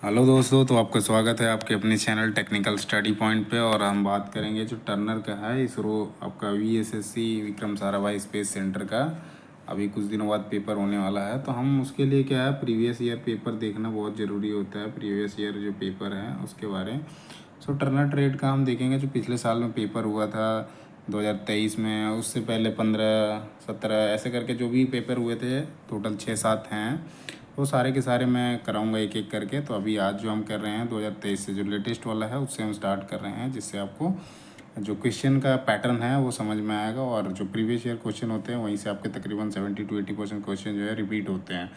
Hello दोस्तों, तो आपका स्वागत है आपके अपने चैनल टेक्निकल स्टडी पॉइंट पे। और हम बात करेंगे जो टर्नर का है इसरो आपका VSSC Vikram Sarabhai space centre का अभी कुछ दिनों बाद पेपर होने वाला है। तो हम उसके लिए क्या है, प्रीवियस ईयर पेपर देखना बहुत ज़रूरी होता है। प्रीवियस ईयर जो पेपर है उसके बारे टर्नर ट्रेड का हम देखेंगे जो पिछले साल में पेपर हुआ था 2023 में, उससे पहले 15 17 ऐसे करके जो भी पेपर हुए थे, टोटल 6-7 हैं, वो सारे के सारे मैं कराऊंगा एक एक करके। तो अभी आज जो हम कर रहे हैं 2023 से जो लेटेस्ट वाला है उससे हम स्टार्ट कर रहे हैं, जिससे आपको जो क्वेश्चन का पैटर्न है वो समझ में आएगा। और जो प्रीवियस ईयर क्वेश्चन होते हैं वहीं से आपके तकरीबन 70 to 80% क्वेश्चन जो है रिपीट होते हैं।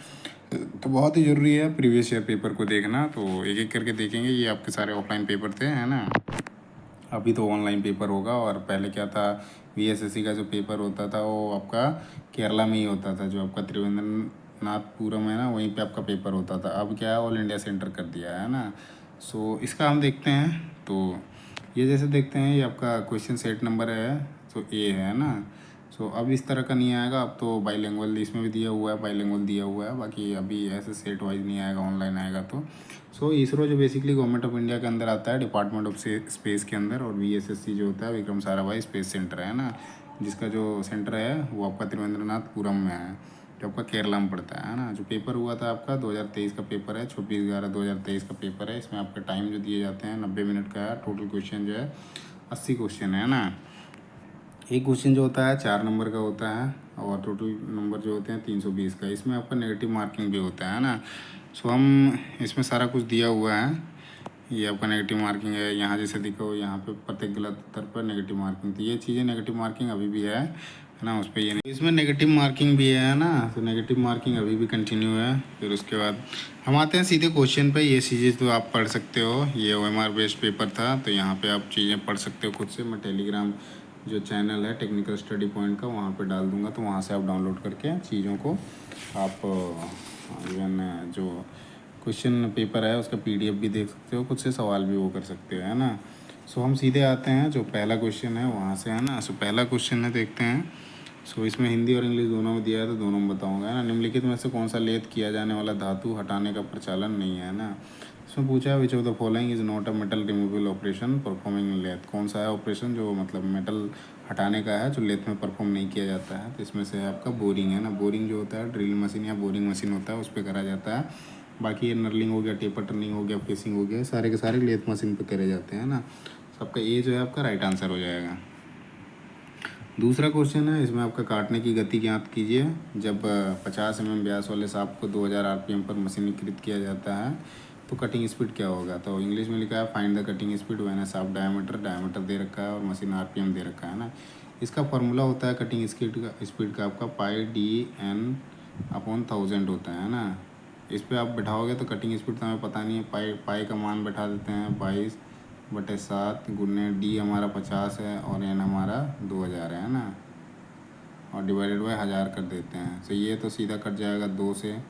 तो बहुत ही ज़रूरी है प्रीवियस ईयर पेपर को देखना। तो एक एक करके देखेंगे। ये आपके सारे ऑफलाइन पेपर थे, है ना। अभी तो ऑनलाइन पेपर होगा। और पहले क्या था, वीएसएससी का जो पेपर होता था वो आपका केरला में ही होता था, जो आपका त्रिवेंद्रनाथपुरम है ना, वहीं पे आपका पेपर होता था। अब क्या है, ऑल इंडिया सेंटर कर दिया है ना। इसका हम देखते हैं। तो ये जैसे देखते हैं, ये आपका क्वेश्चन सेट नंबर है, तो ए है ना। अब इस तरह का नहीं आएगा। अब तो बाईलिंगुअल इसमें भी दिया हुआ है, बाईलिंगुअल दिया हुआ है, बाकी अभी ऐसे सेट वाइज नहीं आएगा, ऑनलाइन आएगा। इसरो जो बेसिकली गवर्नमेंट ऑफ इंडिया के अंदर आता है, डिपार्टमेंट ऑफ स्पेस के अंदर। और वीएसएससी जो होता है विक्रम साराभाई स्पेस सेंटर है ना, जिसका जो सेंटर है वो आपका त्रिवेंद्रनाथपुरम में है, जो आपका केरला में पड़ता है ना। जो पेपर हुआ था आपका 2023 का पेपर है, 26/11/2023 का पेपर है। इसमें आपका टाइम जो दिए जाते हैं 90 मिनट का है। टोटल क्वेश्चन जो है 80 क्वेश्चन है ना। एक क्वेश्चन जो होता है 4 नंबर का होता है, और टोटल नंबर जो होते हैं 320 का। इसमें आपका नेगेटिव मार्किंग भी होता है ना। हम इसमें सारा कुछ दिया हुआ है। ये आपका नेगेटिव मार्किंग है, यहाँ जैसे दिखो, यहाँ पे प्रत्येक गलत उत्तर पर नेगेटिव मार्किंग थी। ये चीज़ें नेगेटिव मार्किंग अभी भी है ना, उस पर ये नहीं, इसमें नेगेटिव मार्किंग भी है ना। तो नेगेटिव मार्किंग अभी भी कंटिन्यू है। फिर उसके बाद हम आते हैं सीधे क्वेश्चन पे। ये चीज़ें तो आप पढ़ सकते हो, ये OMR बेस्ड पेपर था, तो यहाँ पे आप चीज़ें पढ़ सकते हो खुद से। मैं टेलीग्राम जो चैनल है टेक्निकल स्टडी पॉइंट का, वहाँ पे डाल दूँगा, तो वहाँ से आप डाउनलोड करके चीज़ों को आप इवन जो क्वेश्चन पेपर है उसका PDF भी देख सकते हो, खुद से सवाल भी वो कर सकते हो, है ना। हम सीधे आते हैं जो पहला क्वेश्चन है वहाँ से, है ना। पहला क्वेश्चन है, देखते हैं। इसमें हिंदी और इंग्लिश दोनों में दिया है, तो दोनों में बताऊंगा, है ना। निम्नलिखित में से कौन सा लेथ किया जाने वाला धातु हटाने का प्रचलन नहीं है ना। इसमें पूछा है which of the following is not a metal removal operation performing lathe. कौन सा है ऑपरेशन जो मतलब मेटल हटाने का है, जो लेथ में परफॉर्म नहीं किया जाता है। तो इसमें से है आपका बोरिंग, है ना। बोरिंग जो होता है ड्रिल मशीन या बोरिंग मशीन होता है, उस पर करा जाता है। बाकी ये नर्लिंग हो गया, टेपर टर्निंग हो गया, फेसिंग हो गया, सारे के सारे लेथ मशीन पे करे जाते हैं ना। सबका ए जो है आपका राइट आंसर हो जाएगा। दूसरा क्वेश्चन है, इसमें आपका काटने की गति ज्ञात कीजिए। जब 50 mm व्यास वाले सांप को 2000 RPM पर मशीनीकृत किया जाता है तो कटिंग स्पीड क्या होगा। तो इंग्लिश में लिखा है find the cutting speed when a shaft diameter दे रखा है और मशीन RPM दे रखा है ना। इसका फॉर्मूला होता है कटिंग स्पीड का आपका π/d/1000 होता है ना। इस पर आप बैठाओगे तो कटिंग स्पीड तो हमें पता नहीं है। पाई का मान बैठा देते हैं 22/7 गुने डी हमारा 50 है और एन हमारा 2000 है ना, और डिवाइडेड बाय 1000 कर देते हैं। ये तो सीधा कट जाएगा 2 से,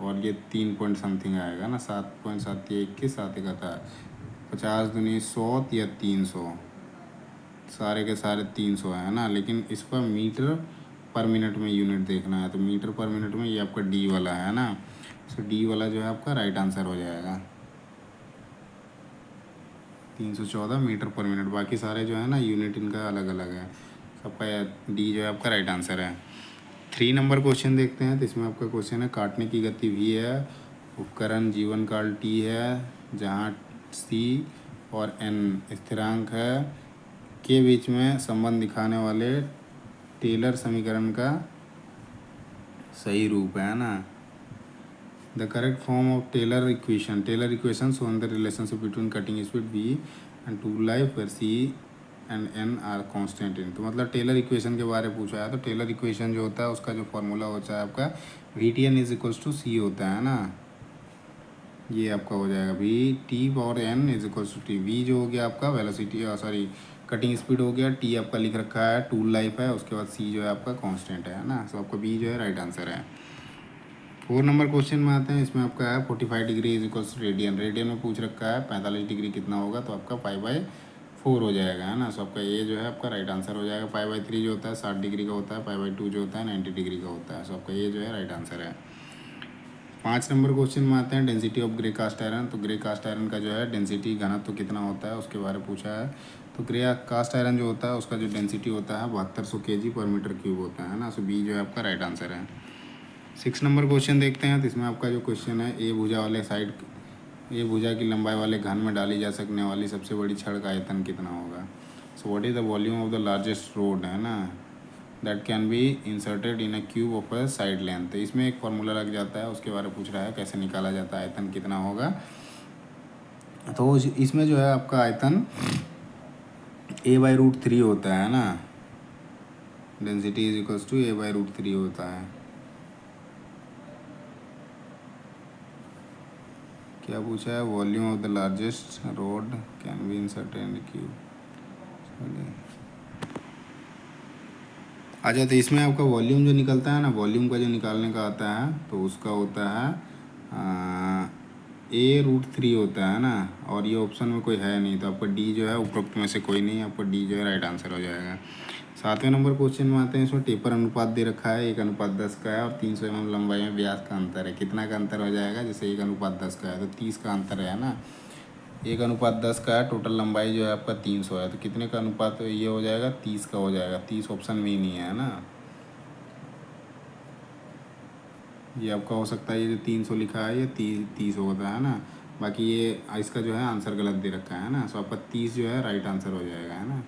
और ये 3 पॉइंट समथिंग आएगा ना, 7.7 या 21 7 71 50 दूनी 100 या 300, सारे के सारे 300 है ना। लेकिन इस पर मीटर पर मिनट में यूनिट देखना है, तो मीटर पर मिनट में ये आपका डी वाला है ना। डी वाला जो है आपका राइट आंसर हो जाएगा, 314 मीटर पर मिनट। बाकी सारे जो है ना यूनिट इनका अलग अलग है। सबका डी जो है आपका राइट आंसर है। 3 नंबर क्वेश्चन देखते हैं। तो इसमें आपका क्वेश्चन है काटने की गति V है, उपकरण जीवन काल T है, जहाँ C और N स्थिरांक है, के बीच में संबंध दिखाने वाले टेलर समीकरण का सही रूप है ना। The correct form of Taylor equation shown the relationship between cutting speed V and tool life where C and N are constant in. तो मतलब टेलर इक्वेशन के बारे में पूछा है। तो टेलर इक्वेशन जो होता है उसका जो फॉर्मूला होता है आपका VTN = C होता है ना। ये आपका हो जाएगा VT/N = V जो हो गया आपका वेलोसिटी, सॉरी कटिंग स्पीड हो गया, T आपका लिख रखा है टूल लाइफ है, उसके बाद C जो है आपका कांस्टेंट है ना। आपका B जो है राइट आंसर है। 4 नंबर क्वेश्चन में आते हैं। इसमें आपका है 45 डिग्री = रेडियन। रेडियन में पूछ रखा है 45 डिग्री कितना होगा, तो आपका 5/4 हो जाएगा, है ना। आपका ये जो है आपका राइट आंसर हो जाएगा। 5/3 जो होता है 60 डिग्री का होता है, 5/2 जो होता है 90 डिग्री का होता है। आपका ये जो है राइट आंसर है। 5 नंबर क्वेश्चन में आते हैं density of grey cast iron. तो ग्रे कास्ट आयरन का जो है डेंसिटी घनत्व तो कितना होता है उसके बारे में पूछा है। तो ग्रे कास्ट आयरन जो होता है उसका जो डेंसिटी होता है 7200 kg पर मीटर क्यूब होता है ना। सो बी जो है आपका राइट आंसर है। 6 नंबर क्वेश्चन देखते हैं। तो इसमें आपका जो क्वेश्चन है ए भुजा वाले साइड, ए भुजा की लंबाई वाले घन में डाली जा सकने वाली सबसे बड़ी छड़ का आयतन कितना होगा। So what is the volume of the largest road, है ना, that can be inserted in a cube of a side length. तो इसमें एक फार्मूला लग जाता है, उसके बारे में पूछ रहा है कैसे निकाला जाता है आयतन कितना होगा। तो इसमें जो है आपका आयतन a/√3 होता है ना, density is equals to a/√3 होता है। क्या पूछा है, volume of the largest road can be inserted in cube. अच्छा, तो इसमें आपका वॉल्यूम जो निकलता है ना, वॉल्यूम का जो निकालने का आता है तो उसका होता है a/√3 होता है ना। और ये ऑप्शन में कोई है नहीं, तो आपका डी जो है उपरोक्त में से कोई नहीं, आपका डी जो है राइट आंसर हो जाएगा। 7वें नंबर क्वेश्चन में आते हैं। इसमें टेपर अनुपात दे रखा है 1:10 का है और 300 mm लंबाई में व्यास का अंतर है। कितना का अंतर हो जाएगा, जैसे 1:10 का है तो 30 का अंतर है ना। 1:10 का है, टोटल लंबाई जो है आपका 300 है, तो कितने का अनुपात तो ये हो जाएगा 30 का हो जाएगा। 30 ऑप्शन में ही नहीं है ना, ये आपका हो सकता है ये जो 300 लिखा है ये 30 होता है ना। बाकी ये इसका जो है आंसर गलत दे रखा है ना। सो आपका 30 जो है राइट आंसर हो जाएगा, है ना।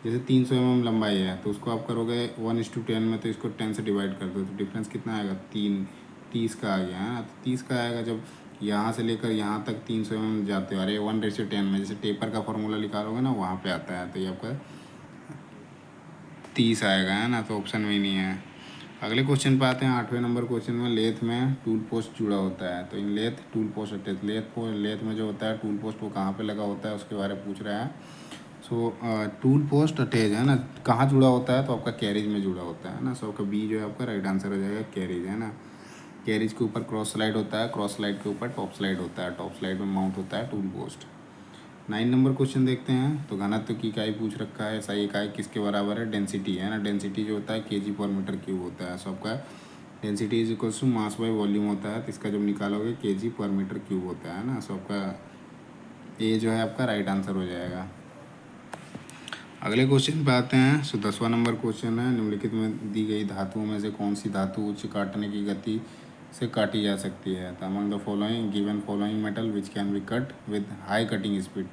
जैसे 300 mm लंबाई है तो उसको आप करोगे 1:10 में, तो इसको 10 से डिवाइड कर दो तो डिफरेंस कितना आएगा, 30 का आ गया है ना। तो 30 का आएगा जब यहाँ से लेकर यहाँ तक 300 mm जाते हो, अरे 1:10 में जैसे टेपर का फॉर्मूला निकालोगे ना वहाँ पे आता है, तो ये आपका 30 आएगा, है ना। तो ऑप्शन में ही नहीं है। अगले क्वेश्चन पे आते हैं। 8वें नंबर क्वेश्चन में लेथ में टूल पोस्ट जुड़ा होता है। तो इन lathe tool post attach, lathe में जो होता है टूल पोस्ट वो कहाँ पे लगा होता है उसके बारे में पूछ रहा है। सो टूल पोस्ट अटैच है ना, कहाँ जुड़ा होता है तो आपका कैरेज में जुड़ा होता है ना। सो आपका बी जो है आपका राइट आंसर हो जाएगा, कैरेज, है ना। कैरेज के ऊपर क्रॉस स्लाइड होता है, क्रॉस स्लाइड के ऊपर टॉप स्लाइड होता है, टॉप स्लाइड में माउंट होता है टूल पोस्ट। 9 नंबर क्वेश्चन देखते हैं। तो घनत्व की इकाई पूछ रखा है, सही इकाई किसके बराबर है, डेंसिटी, है ना। डेंसिटी जो होता है kg पर मीटर क्यूब होता है। सो आपका density is equals to mass by volume होता है, तो इसका जब निकालोगे kg पर मीटर क्यूब होता है ना। सो आपका ए जो है आपका राइट आंसर हो जाएगा। अगले क्वेश्चन पे आते हैं। सो 10वां नंबर क्वेश्चन है। निम्नलिखित में दी गई धातुओं में से कौन सी धातु उच्च काटने की गति से काटी जा सकती है। तो among the following given following metal which can be cut with high cutting speed.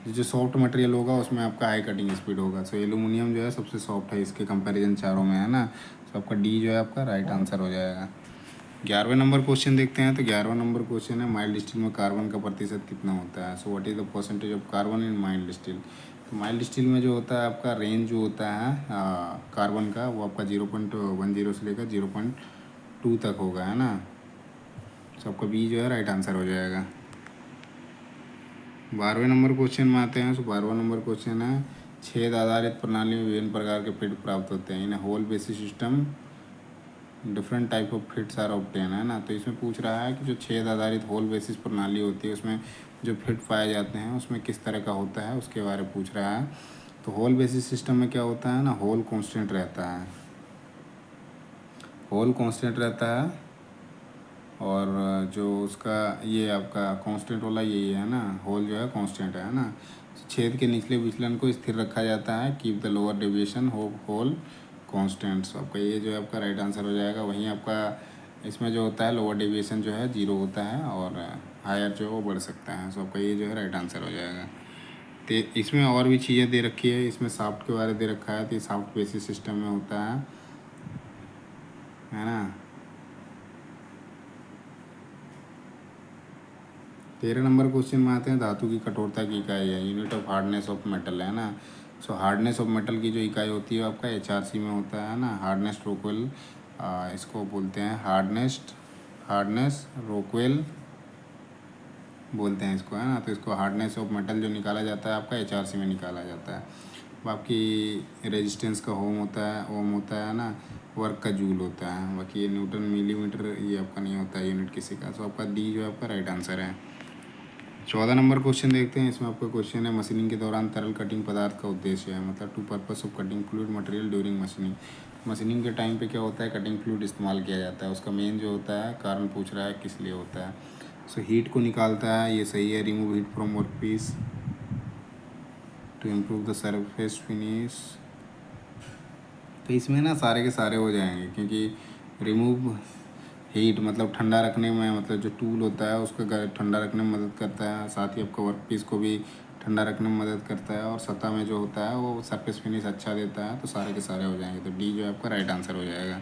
जो सॉफ्ट मटेरियल होगा उसमें आपका हाई कटिंग स्पीड होगा। सो एल्यूमिनियम जो है सबसे सॉफ्ट है इसके कंपैरिजन चारों में, है ना। सो आपका डी जो है आपका राइट आंसर हो जाएगा। 11वें नंबर क्वेश्चन देखते हैं। तो 11वां नंबर क्वेश्चन है माइल्ड स्टील में कार्बन का प्रतिशत कितना होता है। So what is the percentage of carbon in mild steel. तो माइल्ड स्टील में जो होता है आपका रेंज जो होता है कार्बन का वो आपका 0.10 से लेकर 0.2 तक होगा, है ना। सो आपका बी जो है राइट आंसर हो जाएगा। 12वें नंबर क्वेश्चन में आते हैं। सो 12वां नंबर क्वेश्चन है छेद आधारित प्रणाली में विभिन्न प्रकार के फिट प्राप्त होते हैं। In hole basis system different type of fits are obtain, है ना। तो इसमें पूछ रहा है कि जो छेद आधारित होल बेसिस प्रणाली होती है उसमें जो फिट पाए जाते हैं उसमें किस तरह का होता है उसके बारे में पूछ रहा है। तो होल बेसिस सिस्टम में क्या होता है ना, होल कांस्टेंट रहता है, होल कांस्टेंट रहता है। और जो उसका ये आपका कांस्टेंट वाला यही है ना, होल जो है कांस्टेंट है ना। छेद के निचले विचलन को स्थिर रखा जाता है, keep the lower deviation hole constants. आपका ये जो है आपका राइट आंसर हो जाएगा। वहीं आपका इसमें जो होता है लोअर डेविएशन जो है 0 होता है और हायर जो है वो बढ़ सकता है। सो आपका ये जो है राइट आंसर हो जाएगा। तो इसमें और भी चीज़ें दे रखी है, इसमें साफ्ट के बारे में दे रखा है। तो ये साफ्ट बेसिस सिस्टम में होता है ना। 13 नंबर क्वेश्चन में आते हैं। धातु की कठोरता की इकाई है, unit of hardness of metal, है ना। सो हार्डनेस ऑफ मेटल की जो इकाई होती है आपका HRC में होता है ना। हार्डनेस रोकवेल इसको बोलते हैं, हार्डनेस रोकवेल बोलते हैं इसको, है ना। तो इसको हार्डनेस ऑफ मेटल जो निकाला जाता है आपका HRC में निकाला जाता है। बाकी रेजिस्टेंस का ओम होता है ना, वर्क का जूल होता है। बाकी ये न्यूटन मिलीमीटर ये आपका नहीं होता है यूनिट किसी का। सो आपका डी जो है आपका राइट आंसर है। 14 नंबर क्वेश्चन देखते हैं। इसमें आपका क्वेश्चन है मशीनिंग के दौरान तरल कटिंग पदार्थ का उद्देश्य है, मतलब to purpose of cutting fluid material during machining. Machining के टाइम पे क्या होता है, कटिंग फ्लूइड इस्तेमाल किया जाता है। उसका मेन जो होता है कारण पूछ रहा है किस लिए होता है। सो हीट को निकालता है, ये सही है। Remove heat from work piece to improve the surface finish. तो इसमें ना सारे के सारे हो जाएंगे, क्योंकि रिमूव हीट मतलब ठंडा रखने में, मतलब जो टूल होता है उसको ठंडा रखने में मदद करता है। साथ ही आपका वर्क पीस को भी ठंडा रखने में मदद करता है, और सतह में जो होता है वो सरफेस फिनिश अच्छा देता है। तो सारे के सारे हो जाएंगे, तो डी जो है आपका राइट आंसर हो जाएगा।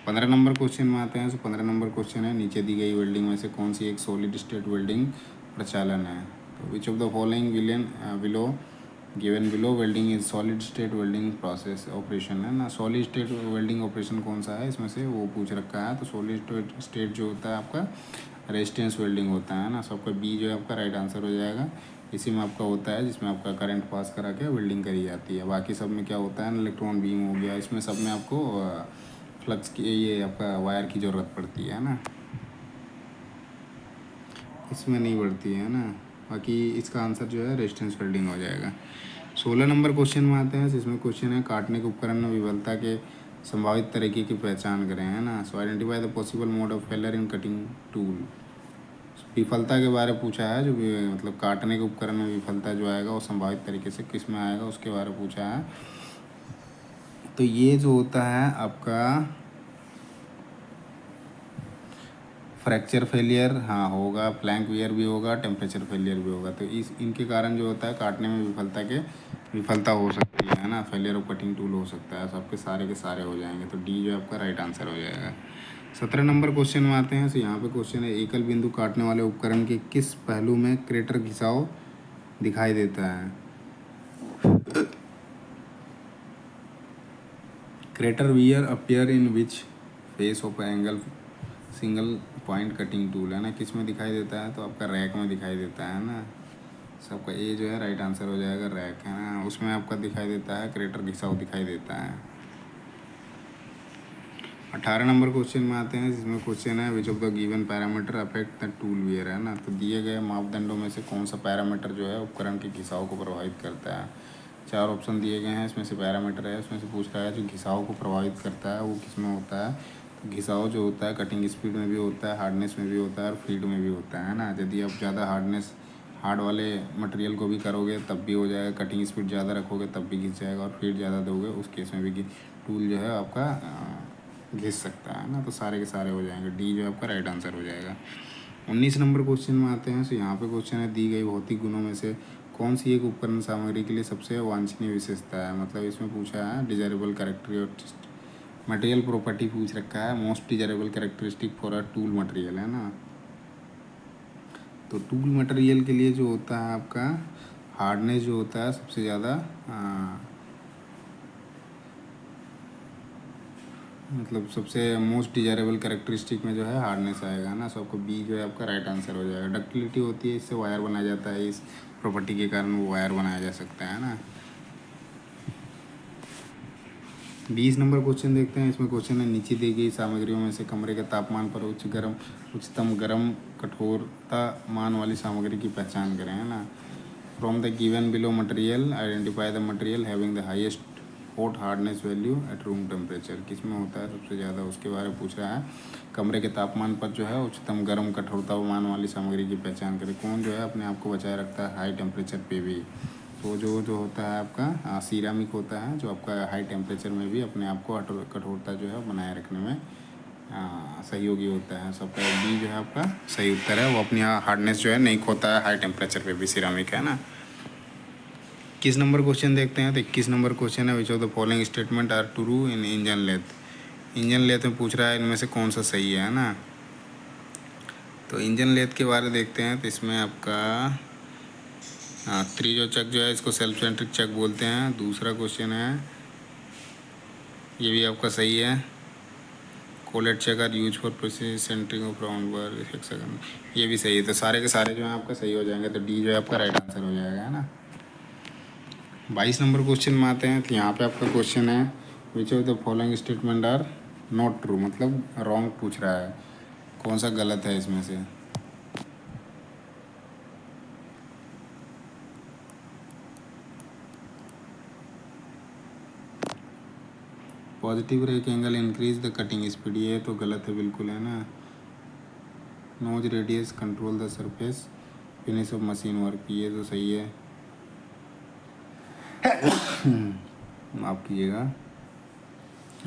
15 नंबर क्वेश्चन में आते हैं। तो 15 नंबर क्वेश्चन है, नीचे दी गई वेल्डिंग में से कौन सी एक सॉलिड स्टेट वेल्डिंग प्रचालन है। तो which of the following below given below welding is solid state welding process operation है ना। सॉलिड स्टेट वेल्डिंग ऑपरेशन कौन सा है इसमें से, वो पूछ रखा है। तो सॉलिड स्टेट जो होता है आपका रेजिस्टेंस वेल्डिंग होता है ना। सबका बी जो है आपका राइट आंसर हो जाएगा। इसी में आपका होता है जिसमें आपका करंट पास करा के वेल्डिंग करी जाती है। बाकी सब में क्या होता है, इलेक्ट्रॉन बीम हो गया, इसमें सब में आपको फ्लक्स की, ये आपका वायर की ज़रूरत पड़ती है ना, इसमें नहीं पड़ती है ना। बाकी इसका आंसर जो है रेजिस्टेंस वेल्डिंग हो जाएगा। 16 नंबर क्वेश्चन में आते हैं, जिसमें क्वेश्चन है काटने के उपकरण में विफलता के संभावित तरीके की पहचान करें, है ना। सो identify the possible mode of failure in cutting tool. विफलता के बारे में पूछा है, जो भी मतलब काटने के उपकरण में विफलता जो आएगा वो संभावित तरीके से किस में आएगा उसके बारे में पूछा है। तो ये जो होता है आपका फ्रैक्चर फेलियर हाँ होगा, फ्लैंक वियर भी होगा, टेम्परेचर फेलियर भी होगा। तो इनके कारण जो होता है काटने में विफलता हो सकती है ना, फेलियर ऑफ कटिंग टूल हो सकता है। सबके सारे के सारे हो जाएंगे, तो डी जो आपका राइट आंसर हो जाएगा। 17 नंबर क्वेश्चन में आते हैं। तो यहाँ पे क्वेश्चन है, एकल बिंदु काटने वाले उपकरण के किस पहलू में क्रेटर घिसाव दिखाई देता है। Crater wear appear in which face of angle single point cutting tool, है ना। किस में दिखाई देता है, तो आपका रैक में दिखाई देता है ना। सबका ए जो है राइट आंसर हो जाएगा, रैक, है ना। उसमें आपका दिखाई देता है क्रेटर घिसाव दिखाई देता है। 18 नंबर क्वेश्चन में आते हैं, जिसमें क्वेश्चन है which of the given parameter affect the tool wear, है ना। तो दिए गए मापदंडों में से कौन सा पैरामीटर जो है उपकरण के घिसाव को प्रभावित करता है। 4 ऑप्शन दिए गए हैं, इसमें से पैरामीटर है, उसमें से पूछ रहा है जो घिसाव को प्रभावित करता है वो किस में होता है। तो घिसाव जो होता है कटिंग स्पीड में भी होता है, हार्डनेस में भी होता है, और फीड में भी होता है ना। यदि आप ज़्यादा हार्ड वाले मटेरियल को भी करोगे तब भी हो जाएगा, कटिंग स्पीड ज़्यादा रखोगे तब भी घिस जाएगा, और फीड ज़्यादा दोगे उस केस में भी टूल जो है आपका घिस सकता है ना। तो सारे के सारे हो जाएंगे, डी जो आपका राइट आंसर हो जाएगा। 19 नंबर क्वेश्चन में आते हैं। तो यहाँ पे क्वेश्चन है, दी गई भौतिक गुणों में से कौन सी एक उपकरण सामग्री के लिए सबसे वांछनीय विशेषता है। मतलब इसमें पूछा है डिजायरेबल कैरेक्टरिस्टिक मटेरियल प्रॉपर्टी पूछ रखा है, most desirable characteristic for a tool material, है ना। तो टूल मटेरियल के लिए जो होता है आपका हार्डनेस जो होता है सबसे ज़्यादा, मतलब सबसे मोस्ट डिजायरेबल कैरेक्टरिस्टिक में जो है हार्डनेस आएगा ना। सो आपको बी जो है आपका राइट आंसर हो जाएगा। डक्टिलिटी होती है, इससे वायर बनाया जाता है, इस प्रॉपर्टी के कारण वो वायर बनाया जा सकता है ना। 20 नंबर क्वेश्चन देखते हैं। इसमें क्वेश्चन है, नीचे दी गई सामग्रियों में से कमरे के तापमान पर उच्चतम गर्म कठोरता मान वाली सामग्री की पहचान करें, है ना। From the given below material identify the material having the highest hot hardness value at room temperature. किस में होता है सबसे ज़्यादा, उसके बारे में पूछ रहा है। कमरे के तापमान पर जो है उच्चतम गर्म कठोरता मान वाली सामग्री की पहचान करें। कौन जो है अपने आप को बचाए रखता है हाई टेम्परेचर पे भी। तो जो होता है आपका सीरामिक होता है, जो आपका हाई टेम्परेचर में भी अपने आप को कठोरता जो है बनाए रखने में सहयोगी होता है। सबका बी जो है आपका सही उत्तर है। वो अपनी हार्डनेस जो है नहीं खोता है हाई टेम्परेचर पे भी, सिरामिक, है ना। 21 नंबर क्वेश्चन देखते हैं। तो 21 नंबर क्वेश्चन है, which of the following statement are true in engine lathe. Engine lathe में पूछ रहा है इनमें से कौन सा सही है ना। तो इंजन लेथ के बारे में देखते हैं। तो इसमें आपका त्रिजो चक जो है इसको सेल्फ सेंट्रिक चक बोलते हैं। दूसरा क्वेश्चन है, ये भी आपका सही है, collet chuck are use for process centering of round bar hexagon, ये भी सही है। तो सारे के सारे जो है आपका सही हो जाएंगे, तो डी जो है आपका राइट आंसर हो जाएगा, है ना। 22 नंबर क्वेश्चन में आते हैं। तो यहाँ पे आपका क्वेश्चन है, which of the following statement are not true, मतलब रॉन्ग पूछ रहा है, कौन सा गलत है इसमें से। Positive rake angle increase the cutting speed, ये तो गलत है बिल्कुल, है ना। Nose radius control the surface finish of machine work, ये तो सही है। माफ़ कीजिएगा,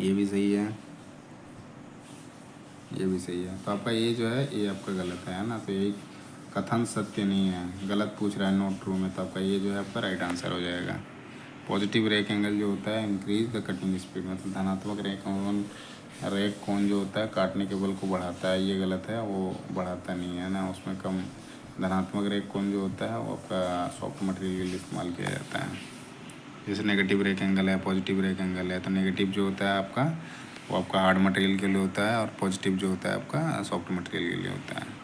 ये भी सही है, ये भी सही है। तो आपका ये जो है ये आपका गलत है ना। तो ये कथन सत्य नहीं है, गलत पूछ रहा है नॉट ट्रू में, तो आपका ये जो है आपका राइट आंसर हो जाएगा। पॉजिटिव रेक एंगल जो होता है इंक्रीज द कटिंग स्पीड, मतलब धनात्मक रेक कोण जो होता है काटने के बल को बढ़ाता है, ये गलत है, वो बढ़ाता नहीं है ना, उसमें कम। धनात्मक रेक कोण जो होता है वो आपका सॉफ्ट मटेरियल के लिए इस्तेमाल किया जाता है। जैसे नेगेटिव रेक एंगल है, पॉजिटिव रेक एंगल है, तो नेगेटिव जो होता है आपका वो आपका हार्ड मटेरियल के लिए होता है, और पॉजिटिव जो होता है आपका सॉफ्ट मटेरियल के लिए होता है।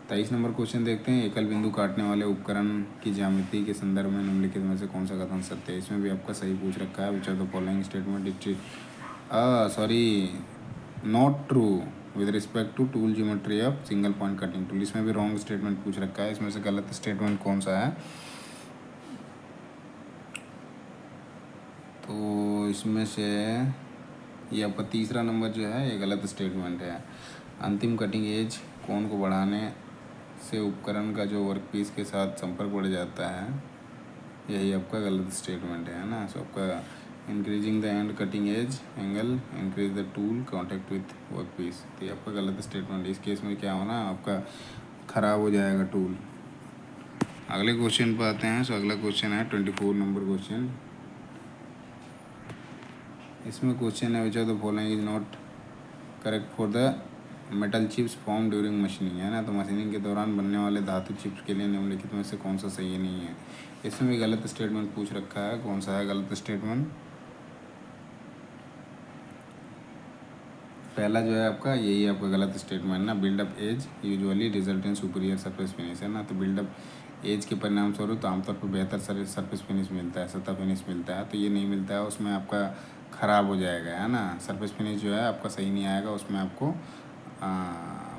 23 नंबर क्वेश्चन देखते हैं। एकल बिंदु काटने वाले उपकरण की ज्यामिति के संदर्भ में निम्नलिखित में से कौन सा कथन सत्य है। इसमें भी आपका सही पूछ रखा है। Which are the following statement not true with respect to tool geometry of single point cutting tool, इसमें भी रॉन्ग स्टेटमेंट पूछ रखा है। इसमें से गलत स्टेटमेंट कौन सा है, तो इसमें से ये आपका तीसरा नंबर जो है ये गलत स्टेटमेंट है। अंतिम कटिंग एज कोण को बढ़ाने से उपकरण का जो वर्कपीस के साथ संपर्क बढ़ जाता है, यही आपका गलत स्टेटमेंट है ना। सो आपका increasing the end cutting edge angle increase the tool contact with workpiece, तो ये आपका गलत स्टेटमेंट है। इस केस में क्या होना, आपका ख़राब हो जाएगा टूल। अगले क्वेश्चन पर आते हैं। सो अगला क्वेश्चन है 24 नंबर क्वेश्चन। इसमें क्वेश्चन है which of the following is not correct for the metal chips form during machining, है ना। तो मशीनिंग के दौरान बनने वाले धातु चिप्स के लिए निम्नलिखित में से कौन सा सही नहीं है। इसमें भी गलत स्टेटमेंट पूछ रखा है। कौन सा है गलत स्टेटमेंट, पहला जो है आपका यही आपका गलत स्टेटमेंट ना। Build up edge usually result in superior surface finish, है ना। तो बिल्डअप एज के परिणाम स्वरूप तो आमतौर पर बेहतर सरफेस फिनिश मिलता है, सतह फिनिश मिलता है, तो ये नहीं मिलता है, उसमें आपका ख़राब हो जाएगा, है ना। सरफेस फिनिश जो है आपका सही नहीं आएगा, उसमें आपको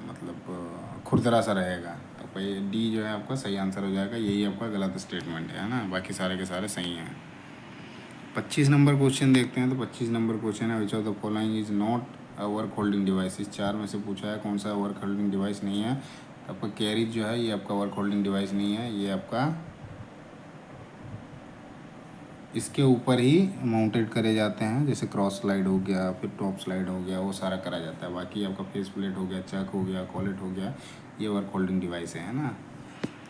मतलब खुरदरा सा रहेगा। तो भाई डी जो है आपका सही आंसर हो जाएगा, यही आपका गलत स्टेटमेंट है ना। बाकी सारे के सारे सही हैं। 25 नंबर क्वेश्चन देखते हैं। तो 25 नंबर क्वेश्चन है which of the following is not a work holding device, इस चार में से पूछा है कौन सा वर्क होल्डिंग डिवाइस नहीं है। तो आपका कैरिज जो है ये आपका वर्क होल्डिंग डिवाइस नहीं है, ये आपका इसके ऊपर ही माउंटेड करे जाते हैं, जैसे क्रॉस स्लाइड हो गया, फिर टॉप स्लाइड हो गया, वो सारा करा जाता है। बाकी आपका फेस प्लेट हो गया, चक हो गया, कॉलेट हो गया, ये वर्क होल्डिंग डिवाइस है ना।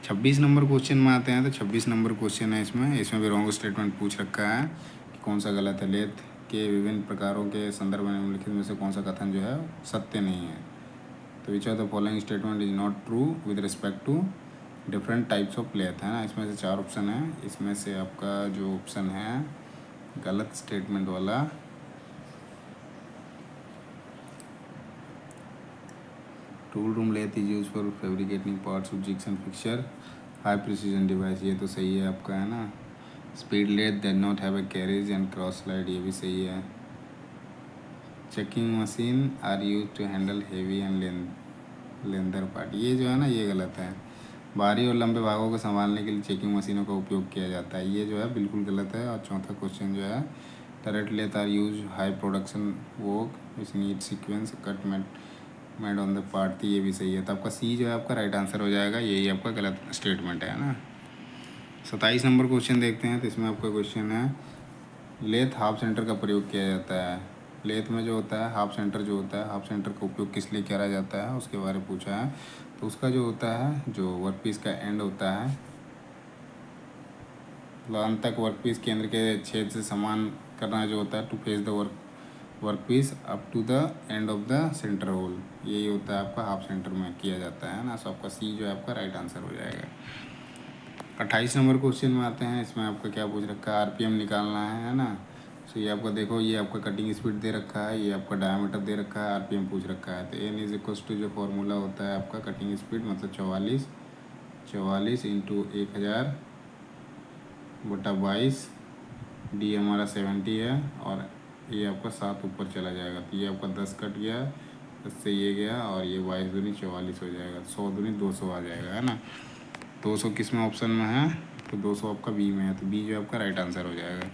26 नंबर क्वेश्चन में आते हैं। तो 26 नंबर क्वेश्चन है, इसमें भी रॉन्ग स्टेटमेंट पूछ रखा है कि कौन सा गलत है। लेथ के विभिन्न प्रकारों के संदर्भ में निम्नलिखित में से कौन सा कथन जो है सत्य नहीं है। तो which of the following statement is not true with respect to different types of lathe, है ना। इसमें से 4 ऑप्शन है, इसमें से आपका जो ऑप्शन है गलत स्टेटमेंट वाला, tool room lathe is use for fabricating parts of jigs and fixture high precision device, ये तो सही है आपका, है ना। Speed lathe does not have a carriage and cross slide, ये भी सही है। Checking machine are use to handle heavy and lengthier part, ये जो है ना ये गलत है। भारी और लंबे भागों को संभालने के लिए चेकिंग मशीनों का उपयोग किया जाता है, ये जो है बिल्कुल गलत है। और चौथा क्वेश्चन जो है turret lathe are use high production work which need sequence cut made on the part, ये भी सही है। तो आपका सी जो है आपका राइट आंसर हो जाएगा, यही आपका गलत स्टेटमेंट है ना। 27 नंबर क्वेश्चन देखते हैं। तो इसमें आपका क्वेश्चन है लेथ हाफ सेंटर का प्रयोग किया जाता है। लेथ में जो होता है हाफ सेंटर जो होता है, हाफ सेंटर का उपयोग किस लिए करा जाता है उसके बारे में पूछा है। तो उसका जो होता है जो वर्कपीस का एंड होता है, अंत तक वर्कपीस केंद्र के छेद से समान करना जो होता है, to face the workpiece up to the end of the centre hole, यही होता है आपका हाफ सेंटर में किया जाता है ना। सो आपका सी जो है आपका राइट आंसर हो जाएगा। 28 नंबर क्वेश्चन में आते हैं। इसमें आपका क्या पूछ रखा है, आरपीएम निकालना है ना। सो ये आपका देखो, ये आपका कटिंग स्पीड दे रखा है, ये आपका डायमीटर दे रखा है, आरपीएम पूछ रखा है। तो एन इज इक्वल्स टू जो फॉर्मूला होता है आपका कटिंग स्पीड मतलब 44 इंटू 1000 बटा 22, डी हमारा 70 है, और ये आपका 7 ऊपर चला जाएगा। तो ये आपका 10 कट गया, 10 से ये गया, और ये 22 दूनी 44 हो जाएगा, 100 दूनी 200 आ जाएगा, है ना। 200 किस में ऑप्शन में है, तो 200 आपका बी में है, तो बी जो आपका राइट आंसर हो जाएगा।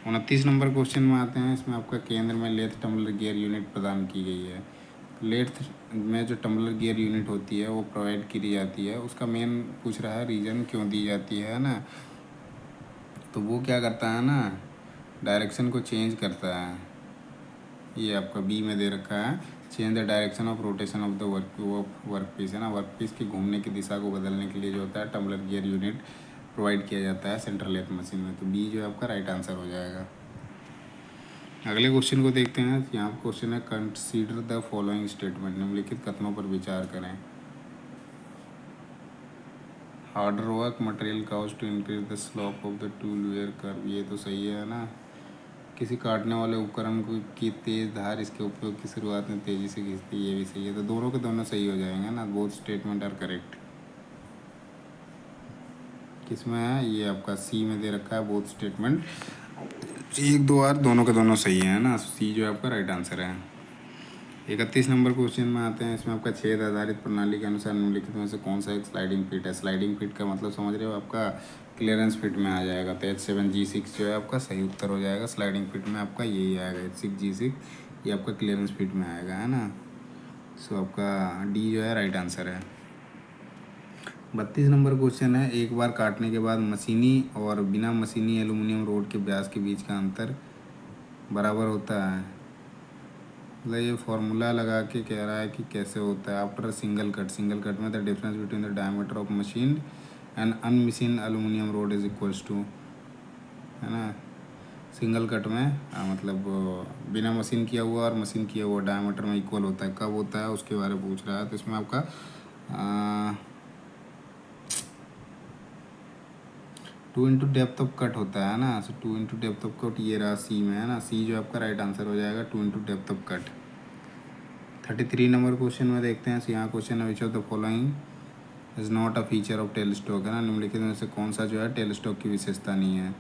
29 नंबर क्वेश्चन में आते हैं। इसमें आपका केंद्र में लेथ टम्बलर गियर यूनिट प्रदान की गई है। लेथ में जो टम्बलर गियर यूनिट होती है वो प्रोवाइड की जाती है, उसका मेन पूछ रहा है रीज़न क्यों दी जाती है ना। तो वो क्या करता है ना, डायरेक्शन को चेंज करता है। ये आपका बी में दे रखा है, change the direction of rotation of the work piece है ना। वर्क पीस की घूमने की दिशा को बदलने के लिए जो होता है टम्बलर गियर यूनिट प्रोवाइड किया जाता है सेंट्रल लेथ मशीन में। तो बी जो है आपका राइट आंसर हो जाएगा। अगले क्वेश्चन को देखते हैं। यहाँ पर क्वेश्चन है कंसीडर द फॉलोइंग स्टेटमेंट, निम्नलिखित कथनों पर विचार करें। Harder work material cost to increase the slope of the tool wear curve, ये तो सही है ना। किसी काटने वाले उपकरण को की तेज़ धार इसके उपयोग की शुरुआत में तेज़ी से खींचती है, ये भी सही है। तो दोनों के दोनों सही हो जाएंगे ना, बोथ स्टेटमेंट आर करेक्ट। किसमें है, ये आपका सी में दे रखा है, बोथ स्टेटमेंट 1 2 दोनों के दोनों सही है ना। सी जो आपका राइट आंसर है। 31 नंबर क्वेश्चन में आते हैं। इसमें आपका छेद आधारित प्रणाली के अनुसार निम्नलिखित में से कौन सा एक स्लाइडिंग फिट है। स्लाइडिंग फिट का मतलब समझ रहे हो, आपका क्लियरेंस फिट में आ जाएगा। तो H7G6 जो है आपका सही उत्तर हो जाएगा। स्लाइडिंग फिट में आपका यही आएगा, H6G6 ये आपका क्लियरेंस फिट में आएगा, है ना। सो आपका डी जो है राइट आंसर है। 32 नंबर क्वेश्चन है। एक बार काटने के बाद मशीनी और बिना मशीनी एल्यूमिनियम रोड के व्यास के बीच का अंतर बराबर होता है। मतलब ये फॉर्मूला लगा के कह रहा है कि कैसे होता है। आफ्टर सिंगल कट में the difference between the diameter of machine and unmachine aluminium rod is equals to, है ना। सिंगल कट में मतलब बिना मशीन किया हुआ और मशीन किया हुआ डायमीटर में इक्वल होता है। कब होता है उसके बारे में पूछ रहा है। तो इसमें आपका 2 इंटू डेप्थ ऑफ कट होता है ना। सो 2 इंटू डेप्थ ऑफ कट ये रहा सी में, है ना। सी जो आपका राइट आंसर हो जाएगा, 2 into depth of cut. 33 number question में देखते हैं। यहाँ क्वेश्चन है which of the following is not a feature of tailstock, है ना। निम्नलिखित में से कौन सा जो है टेलस्टॉक की विशेषता नहीं है।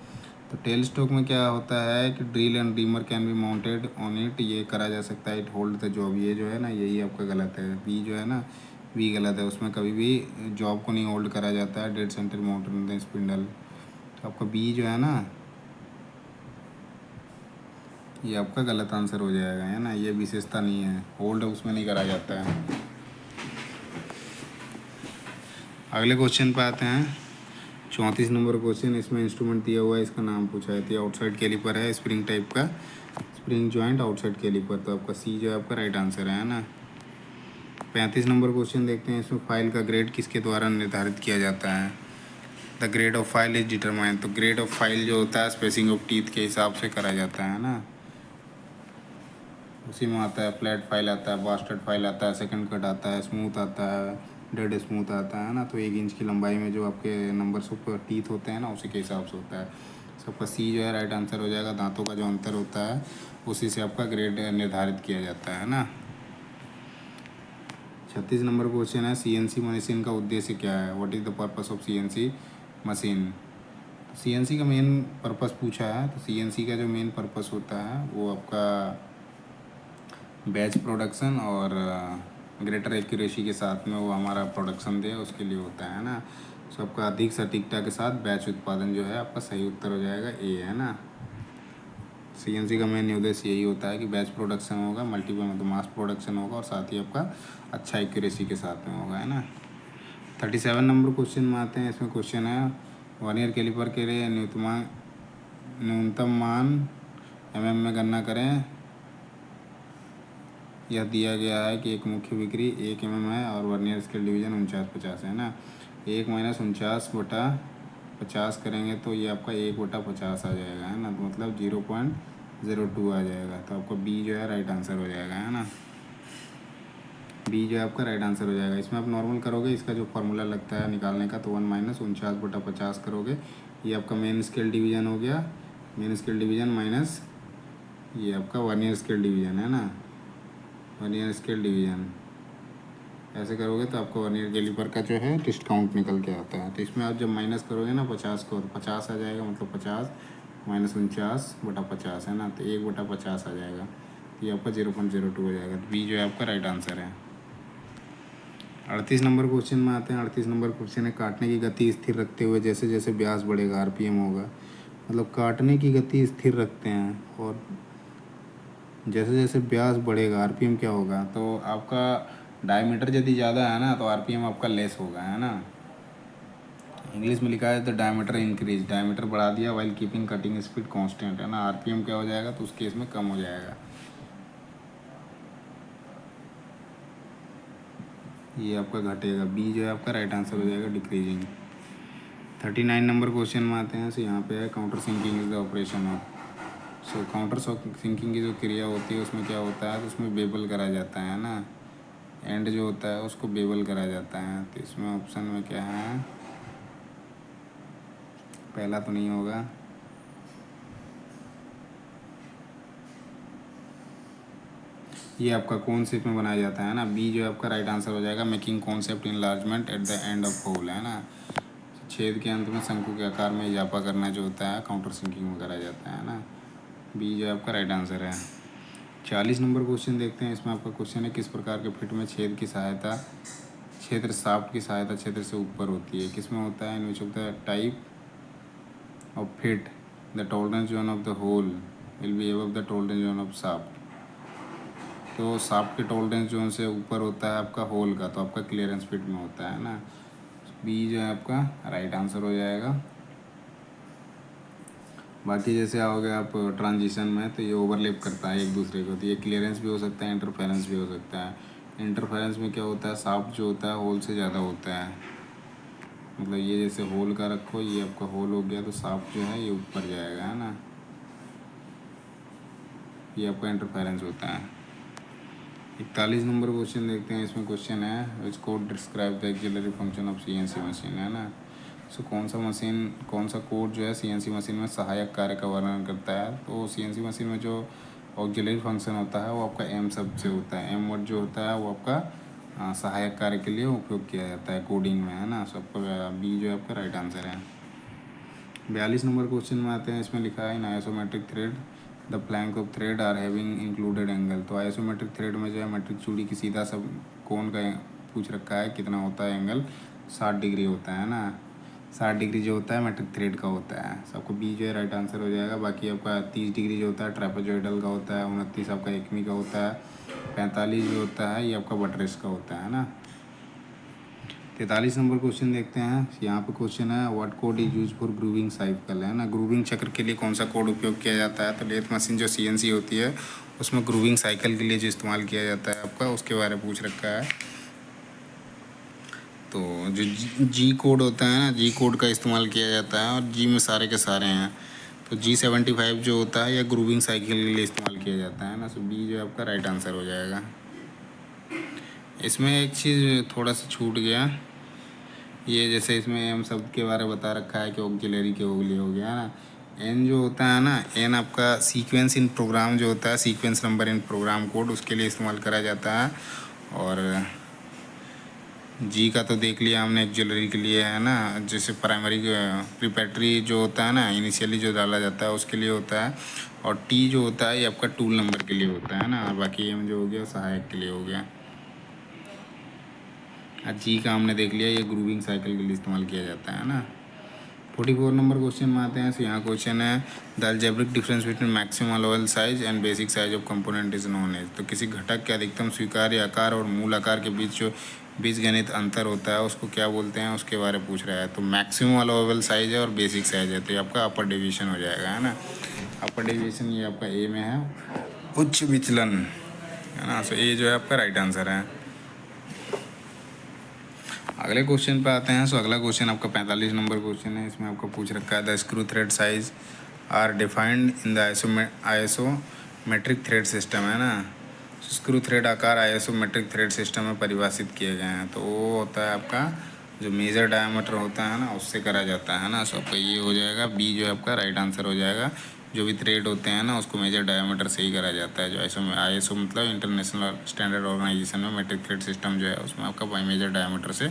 तो टेलस्टॉक में क्या होता है कि drill and reamer can be mounted on it, ये करा जा सकता है। इट होल्ड द जॉब, ये जो है ना यही आपका गलत है। बी जो है ना, बी गलत है। उसमें कभी भी जॉब को नहीं होल्ड करा जाता है। डेड सेंटर माउंटेड स्पिंडल, तो आपका बी जो है ना ये आपका गलत आंसर हो जाएगा, है ना। ये विशेषता नहीं है, होल्ड उसमें नहीं करा जाता है। अगले क्वेश्चन पे आते हैं। 34 नंबर क्वेश्चन। इसमें इंस्ट्रूमेंट दिया हुआ है, इसका नाम पूछा है। तो आउटसाइड कैलिपर है, स्प्रिंग टाइप का, स्प्रिंग जॉइंट आउटसाइड कैलिपर। तो आपका सी जो है आपका राइट आंसर है ना। 35 नंबर क्वेश्चन देखते हैं। इसमें फाइल का ग्रेड किसके द्वारा निर्धारित किया जाता है। The grade of file is determine, तो ग्रेड ऑफ फाइल जो होता है स्पेसिंग ऑफ टीथ के हिसाब से करा जाता है ना। उसी में आता है फ्लैट फाइल आता है, बास्टर्ड फाइल आता है, सेकंड कट आता है, स्मूथ आता है, डेड स्मूथ आता है ना। तो 1 इंच की लंबाई में जो आपके नंबर्स ऑफ टीथ होते हैं ना उसी के हिसाब से होता है। सबका सी जो है राइट आंसर हो जाएगा। दांतों का जो अंतर होता है उसी से आपका ग्रेड निर्धारित किया जाता है ना। 36 नंबर क्वेश्चन है। CNC मशीन का उद्देश्य क्या है। What is the purpose of CNC machine. CNC का मेन पर्पस पूछा है। तो CNC का जो मेन पर्पस होता है वो आपका बैच प्रोडक्शन और ग्रेटर एक्यूरेसी के साथ में वो हमारा प्रोडक्शन दे उसके लिए होता है ना। सो आपका अधिक सटीकता के साथ बैच उत्पादन जो है आपका सही उत्तर हो जाएगा, ए, है ना। CNC का मेन उद्देश्य यही होता है कि बैच प्रोडक्शन होगा, मल्टीपल मतलब मास प्रोडक्शन होगा और साथ ही आपका अच्छा एक्यूरेसी के साथ में होगा, है ना। 37 नंबर क्वेश्चन में आते हैं। इसमें क्वेश्चन है वर्नियर कैलिपर के लिए न्यूनतम मान mm में गणना करें। यह दिया गया है कि एक मुख्य बिक्री 1 mm है और वर्नियर स्केल डिवीज़न 49/50 है ना। 1 - 49/50 करेंगे तो ये आपका 1/50 आ जाएगा, है ना। तो मतलब 0.02 आ जाएगा। तो आपका बी जो है राइट आंसर हो जाएगा, है ना। बी जो है आपका राइट आंसर हो जाएगा। इसमें आप नॉर्मल करोगे, इसका जो फार्मूला लगता है निकालने का, तो 1 - 49/50 करोगे। ये आपका मेन स्केल डिवीज़न हो गया, मेन स्केल डिवीज़न माइनस ये आपका वर्नियर स्केल डिवीज़न, है ना। वर्नियर स्केल डिवीज़न ऐसे करोगे तो आपको वर्नियर कैलिपर का जो है डिस्काउंट निकल के आता है। तो इसमें आप जब माइनस करोगे ना 50 को, तो 50 आ जाएगा। मतलब 50 - 49/50 है ना। तो 1/50 आ जाएगा। तो ये आपका 0.02 हो जाएगा। तो बी जो है आपका राइट आंसर है। 38 नंबर क्वेश्चन में आते हैं। 38 नंबर क्वेश्चन है काटने की गति स्थिर रखते हुए जैसे जैसे व्यास बढ़ेगा RPM होगा। मतलब काटने की गति स्थिर रखते हैं, और जैसे जैसे व्यास बढ़ेगा आरपीएम क्या होगा, तो आपका डायमीटर यदि ज़्यादा है ना तो आरपीएम आपका लेस होगा, है ना। इंग्लिश में लिखा है द डायमीटर इंक्रीज, डायमीटर बढ़ा दिया while keeping cutting speed constant, है ना, आरपीएम क्या हो जाएगा तो उस केस में कम हो जाएगा। ये आपका घटेगा, बी जो है आपका राइट आंसर हो जाएगा, डिक्रीजिंग। 39 नंबर क्वेश्चन में आते हैं। सो यहाँ पे है countersinking is the operation of. So countersinking की जो क्रिया होती है उसमें क्या होता है, तो उसमें बेबल करा जाता है ना, एंड जो होता है उसको बेबल करा जाता है। तो इसमें ऑप्शन में क्या है, पहला तो नहीं होगा, ये आपका कॉन्सेप्ट में बनाया जाता है ना, बी जो है आपका राइट आंसर हो जाएगा, making concept enlargement at the end of hole, है ना, छेद के अंत में शंकु के आकार में इजाफा करना जो होता है काउंटर सिंकिंग में करा जाता है ना, बी जो है आपका राइट आंसर है। 40 नंबर क्वेश्चन देखते हैं। इसमें आपका क्वेश्चन है किस प्रकार के फिट में छेद की सहायता क्षेत्र शाफ्ट की सहायता क्षेत्र से ऊपर होती है, किसमें होता है, in which of the type of fit the tolerance zone of the hole will be above the tolerance zone of shaft. तो शाफ्ट के टॉलरेंस जोन से ऊपर होता है आपका होल का, तो आपका क्लियरेंस फिट में होता है ना, बी जो है आपका राइट आंसर हो जाएगा। बाकी जैसे आओगे आप ट्रांजिशन में, तो ये ओवरलैप करता है एक दूसरे को, तो ये क्लियरेंस भी हो सकता है, इंटरफेरेंस भी हो सकता है। इंटरफेरेंस में क्या होता है, शाफ्ट जो होता है होल से ज़्यादा होता है, मतलब ये जैसे होल का रखो, ये आपका होल हो गया तो शाफ्ट जो है ये ऊपर जाएगा, है ना, ये आपका इंटरफेरेंस होता है। 41 नंबर क्वेश्चन देखते हैं। इसमें क्वेश्चन है विच code describe the axillary function of CNC machine, है ना। सो कौन सा कोड जो है सीएनसी मशीन में सहायक कार्य का वर्णन करता है, तो सीएनसी मशीन में जो ऑक्सिलरी फंक्शन होता है वो आपका एम शब्द से होता है, एम वर्ड जो होता है वो आपका सहायक कार्य के लिए उपयोग किया जाता है कोडिंग में, है ना। सो आपका बी जो है आपका राइट आंसर है। 42 नंबर क्वेश्चन में आते हैं। इसमें लिखा है in isometric thread the flank of thread are having included angle. तो आइसोमेट्रिक थ्रेड में जो है मेट्रिक चूड़ी की सीधा सब कोण का पूछ रखा है, कितना होता है एंगल, 60 डिग्री होता है ना, 60 डिग्री जो होता है मेट्रिक थ्रेड का होता है। सबको बी जो है राइट आंसर हो जाएगा। बाकी आपका 30 डिग्री जो होता है ट्रेपेजॉइडल का होता है, 29 आपका एकमी का होता है, 45 जो होता है ये आपका बटरेस का होता है ना। 43 नंबर क्वेश्चन देखते हैं। यहाँ पे क्वेश्चन है what code is use for grooving cycle, है ना, ग्रूविंग चक्र के लिए कौन सा कोड उपयोग किया जाता है, तो लेथ मशीन जो सीएनसी होती है उसमें ग्रूविंग साइकिल के लिए जो इस्तेमाल किया जाता है आपका, उसके बारे में पूछ रखा है। तो जो जी कोड होता है ना, जी कोड का इस्तेमाल किया जाता है, और जी में सारे के सारे हैं, तो G75 जो होता है या ग्रूविंग साइकिल के लिए इस्तेमाल किया जाता है ना। सो बी जो है आपका राइट आंसर हो जाएगा। इसमें एक चीज़ थोड़ा सा छूट गया, ये जैसे इसमें एम शब्द के बारे में बता रखा है कि ऑक्सिलरी के लिए हो गया, है ना। एन जो होता है ना, एन आपका सीक्वेंस इन प्रोग्राम जो होता है, sequence number in program code, उसके लिए इस्तेमाल करा जाता है। और जी का तो देख लिया हमने ऑक्सिलरी के लिए, है ना, जैसे प्राइमरी प्रिपेटरी जो होता है ना, इनिशियली जो डाला जाता है उसके लिए होता है। और टी जो होता है ये आपका टूल नंबर के लिए होता है ना। बाकी एम जो हो गया सहायक के लिए हो गया। जी का हमने देख लिया, ये ग्रूविंग साइकिल के लिए इस्तेमाल किया जाता है ना। 44 नंबर क्वेश्चन में आते हैं। तो यहाँ क्वेश्चन है the algebraic difference between maximum allowable size and basic size of component is known as. तो किसी घटक के अधिकतम स्वीकार्य आकार और मूल आकार के बीच जो बीजगणित अंतर होता है उसको क्या बोलते हैं, उसके बारे में पूछ रहा है। तो मैक्सिमम अलाउबल साइज है और बेसिक साइज है, तो ये आपका अपर डेविएशन हो जाएगा, है ना। अपर डेविएशन ये आपका ए में है, उच्च विचलन, है ना। सो ए जो है आपका राइट आंसर है। अगले क्वेश्चन पे आते हैं। सो अगला क्वेश्चन आपका 45 नंबर क्वेश्चन है। इसमें आपको पूछ रखा है the screw thread size are defined in the isometric thread system, है ना। स्क्रू थ्रेड आकार आइसोमेट्रिक थ्रेड सिस्टम में परिभाषित किए गए हैं। तो वो होता है आपका जो मेजर डायमीटर होता है ना, उससे करा जाता है ना। सो आपका ये हो जाएगा, बी जो है आपका राइट आंसर हो जाएगा। जो भी थ्रेड होते हैं ना उसको मेजर डायमीटर से ही करा जाता है। जो आईएसओ मतलब इंटरनेशनल स्टैंडर्ड ऑर्गेनाइजेशन में मेट्रिक थ्रेड सिस्टम जो है उसमें आपका बाई मेजर डायमीटर से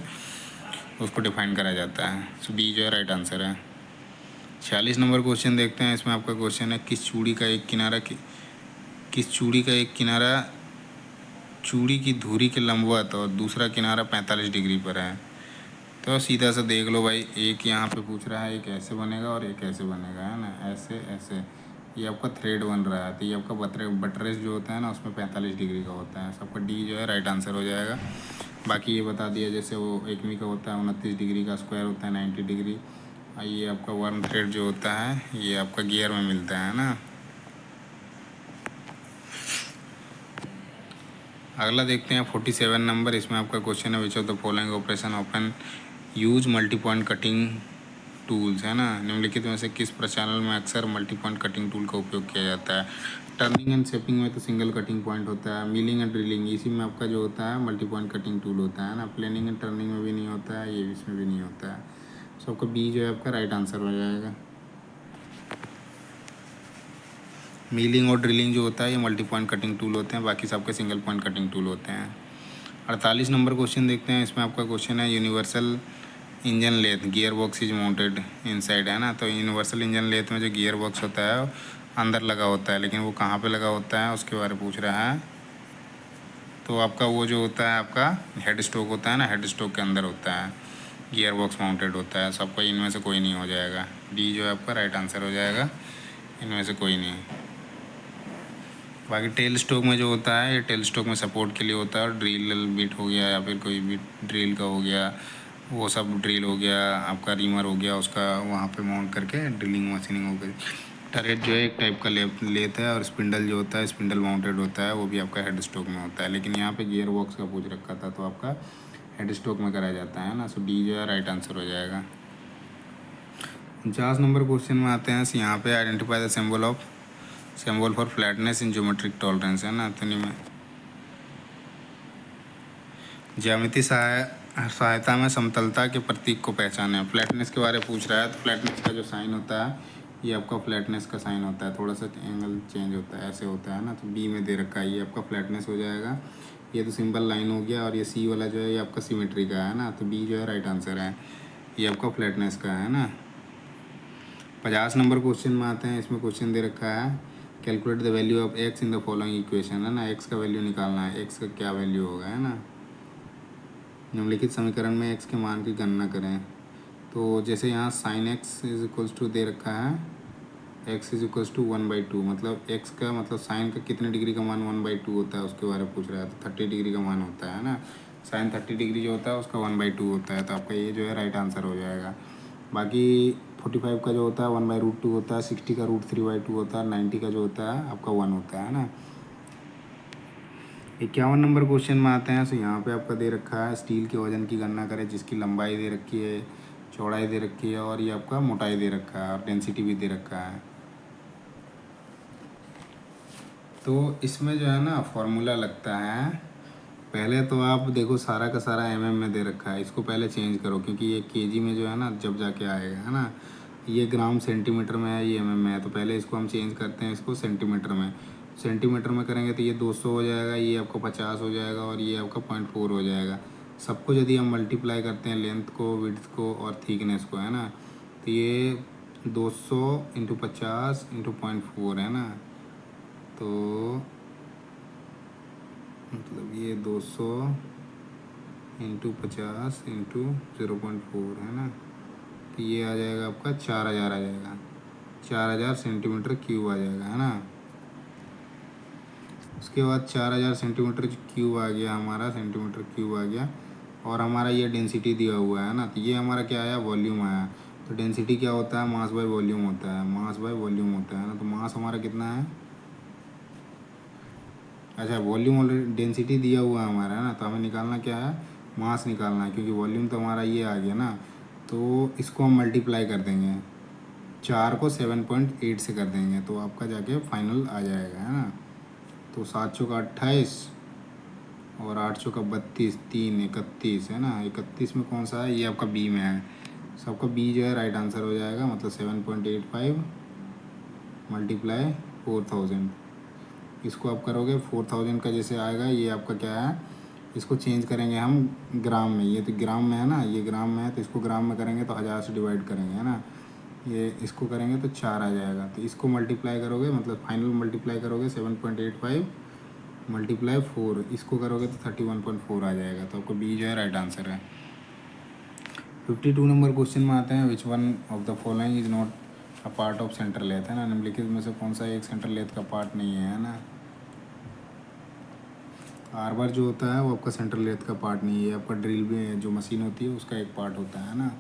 उसको डिफाइन करा जाता है। सो बी जो है राइट आंसर है। 46 नंबर क्वेश्चन देखते हैं। इसमें आपका क्वेश्चन है किस चूड़ी का एक किनारा चूड़ी की धुरी के लंबवत और दूसरा किनारा 45 डिग्री पर है। तो सीधा सा देख लो भाई, एक यहाँ पे पूछ रहा है एक ऐसे बनेगा और एक ऐसे बनेगा, है ना, ऐसे ऐसे। ये आपका थ्रेड बन रहा है, तो ये आपका बटरेस जो होता है ना उसमें 45 डिग्री का होता है। सबका डी जो है राइट आंसर हो जाएगा। बाकी ये बता दिया, जैसे वो एकमी का होता है 29 डिग्री का, स्क्वायर होता है 90 डिग्री। ये आपका वर्म थ्रेड जो होता है ये आपका गियर में मिलता है ना। अगला देखते हैं 47 नंबर। इसमें आपका क्वेश्चन है which of the following operation often use multi point cutting tools, है ना, निम्नलिखित में से किस प्रचालन में अक्सर मल्टी पॉइंट कटिंग टूल का उपयोग किया जाता है। टर्निंग एंड शेपिंग में तो सिंगल कटिंग पॉइंट होता है। मिलिंग एंड ड्रिलिंग इसी में आपका जो होता है मल्टी पॉइंट कटिंग टूल होता है ना। प्लेनिंग एंड टर्निंग में भी नहीं होता है, ये इसमें भी नहीं होता है। सो आपका बी जो है आपका राइट आंसर हो जाएगा। मिलिंग और ड्रिलिंग जो होता है ये मल्टी पॉइंट कटिंग टूल होते हैं, बाकी सबके सिंगल पॉइंट कटिंग टूल होते हैं। 48 नंबर क्वेश्चन देखते हैं। इसमें आपका क्वेश्चन है universal engine lathe gear box is mounted inside, है ना। तो यूनिवर्सल इंजन लेथ में जो गियर बॉक्स होता है अंदर लगा होता है, लेकिन वो कहाँ पे लगा होता है उसके बारे में पूछ रहा है। तो आपका वो जो होता है आपका हेड स्ट्रोक होता है ना, हेड स्ट्रोक के अंदर होता है, गियर बॉक्स माउंटेड होता है। सबका इनमें से कोई नहीं हो जाएगा। डी जो है आपका राइट आंसर हो जाएगा, इनमें से कोई नहीं। बाकी टेल स्ट्रोक में जो होता है ये टेल स्ट्रोक में सपोर्ट के लिए होता है, और ड्रिल बिट हो गया या फिर कोई भी ड्रिल का हो गया, वो सब ड्रिल हो गया, आपका रीमर हो गया, उसका वहाँ पे माउंट करके ड्रिलिंग मशीनिंग हो गई। टरेट जो है एक टाइप का लेथ है, और स्पिंडल जो होता है स्पिंडल माउंटेड होता है, वो भी आपका हेड स्ट्रोक में होता है। लेकिन यहाँ पे गियर बॉक्स का पूछ रखा था, तो आपका हेड स्ट्रोक में कराया जाता है ना। सो डी जो है राइट आंसर हो जाएगा। 49 नंबर क्वेश्चन में आते हैं। यहाँ पे identify the symbol for flatness in geometric tolerance, है ना। तो नहीं में ज्यामिति सहायता में समतलता के प्रतीक को पहचाने। फ्लैटनेस के बारे में पूछ रहा है, तो फ्लैटनेस का जो साइन होता है ये आपका फ्लैटनेस का साइन होता है, थोड़ा सा एंगल चेंज होता है, ऐसे होता है ना। तो बी में दे रखा है, ये आपका फ्लैटनेस हो जाएगा। ये तो सिंपल लाइन हो गया, और ये सी वाला जो है ये आपका सिमेट्री का है ना। तो बी जो है राइट आंसर है, ये आपका फ्लैटनेस का है ना। 50 नंबर क्वेश्चन में आते हैं। इसमें क्वेश्चन दे रखा है calculate the value of x in the following equation, है ना। एक्स का वैल्यू निकालना है, एक्स का क्या वैल्यू होगा, है ना। निम्नलिखित समीकरण में एक्स के मान की गणना करें। तो जैसे यहाँ sine x is equals to दे रखा है, एक्स इज इक्वल्स टू 1/2, मतलब एक्स का मतलब साइन का कितने डिग्री का मान 1/2 होता है उसके बारे में पूछ रहा है। तो 30 डिग्री का मान होता है ना। साइन 30 डिग्री जो होता है उसका 1/2 होता है। तो आपका ये जो है राइट आंसर हो जाएगा। बाकी 45 का जो होता है 1/√2 होता है, 60 का √3/2 होता है, 90 का जो होता है आपका 1 होता है ना। 51 नंबर क्वेश्चन में आते हैं। तो यहाँ पे आपका दे रखा है स्टील के वजन की गणना करें, जिसकी लंबाई दे रखी है, चौड़ाई दे रखी है, और ये आपका मोटाई दे रखा है, और डेंसिटी भी दे रखा है। तो इसमें जो है ना फॉर्मूला लगता है। पहले तो आप देखो सारा का सारा mm में दे रखा है, इसको पहले चेंज करो, क्योंकि ये केजी में जो है ना जब जाके आएगा, है ना। ये ग्राम सेंटीमीटर में है, ये mm में है, तो पहले इसको हम चेंज करते हैं इसको सेंटीमीटर में। सेंटीमीटर में करेंगे तो ये 200 हो जाएगा, ये आपका 50 हो जाएगा, और ये आपका 0.4 हो जाएगा। सबको यदि हम मल्टीप्लाई करते हैं लेंथ को, विड्थ को और थिकनेस को, है ना, तो ये 200 × 50 × 0.4 है ना। तो मतलब ये 200 × 50 × 0.4 है ना। तो ये आ जाएगा आपका 4000 आ जाएगा, 4000 सेंटीमीटर क्यूब आ जाएगा, है ना। उसके बाद 4000 सेंटीमीटर क्यूब आ गया, हमारा सेंटीमीटर क्यूब आ गया, और हमारा ये डेंसिटी दिया हुआ है ना। तो ये हमारा क्या आया, वॉल्यूम आया। तो डेंसिटी क्या होता है, मास बाय वॉल्यूम होता है, मास बाय वॉल्यूम होता है ना। तो मास हमारा कितना है, अच्छा वॉल्यूम और डेंसिटी दिया हुआ है हमारा, है ना। तो हमें निकालना क्या है, मास निकालना है, क्योंकि वॉल्यूम तो हमारा ये आ गया ना। तो इसको हम मल्टीप्लाई कर देंगे, 4 को 7.8 से कर देंगे, तो आपका जाके फाइनल आ जाएगा, है ना। तो 7 चौका 28 और 8 चौका 32, 3 31, है ना। 31 में कौन सा है, ये आपका बी में है। सबका बी जो है राइट आंसर हो जाएगा, मतलब 7.85 मल्टीप्लाई 4000। इसको आप करोगे 4000 का जैसे आएगा, ये आपका क्या है, इसको चेंज करेंगे हम ग्राम में। ये तो ग्राम में है ना, ये ग्राम में है, तो इसको ग्राम में करेंगे तो 1000 से डिवाइड करेंगे, है ना। ये इसको करेंगे तो 4 आ जाएगा। तो इसको मल्टीप्लाई करोगे, मतलब फाइनल मल्टीप्लाई करोगे 7.85 मल्टीप्लाई 4, इसको करोगे तो 31.4 आ जाएगा। तो आपको बी जो है राइट आंसर है। 52 नंबर क्वेश्चन में आते हैं, which one of the following is not a part of centre lathe, है ना, निम्नलिखित में से कौन सा एक सेंटर लेथ का पार्ट नहीं है ना। आर्बर जो होता है वो आपका सेंटर लेथ का पार्ट नहीं है, आपका ड्रिल भी जो मशीन होती है उसका एक पार्ट होता है ना।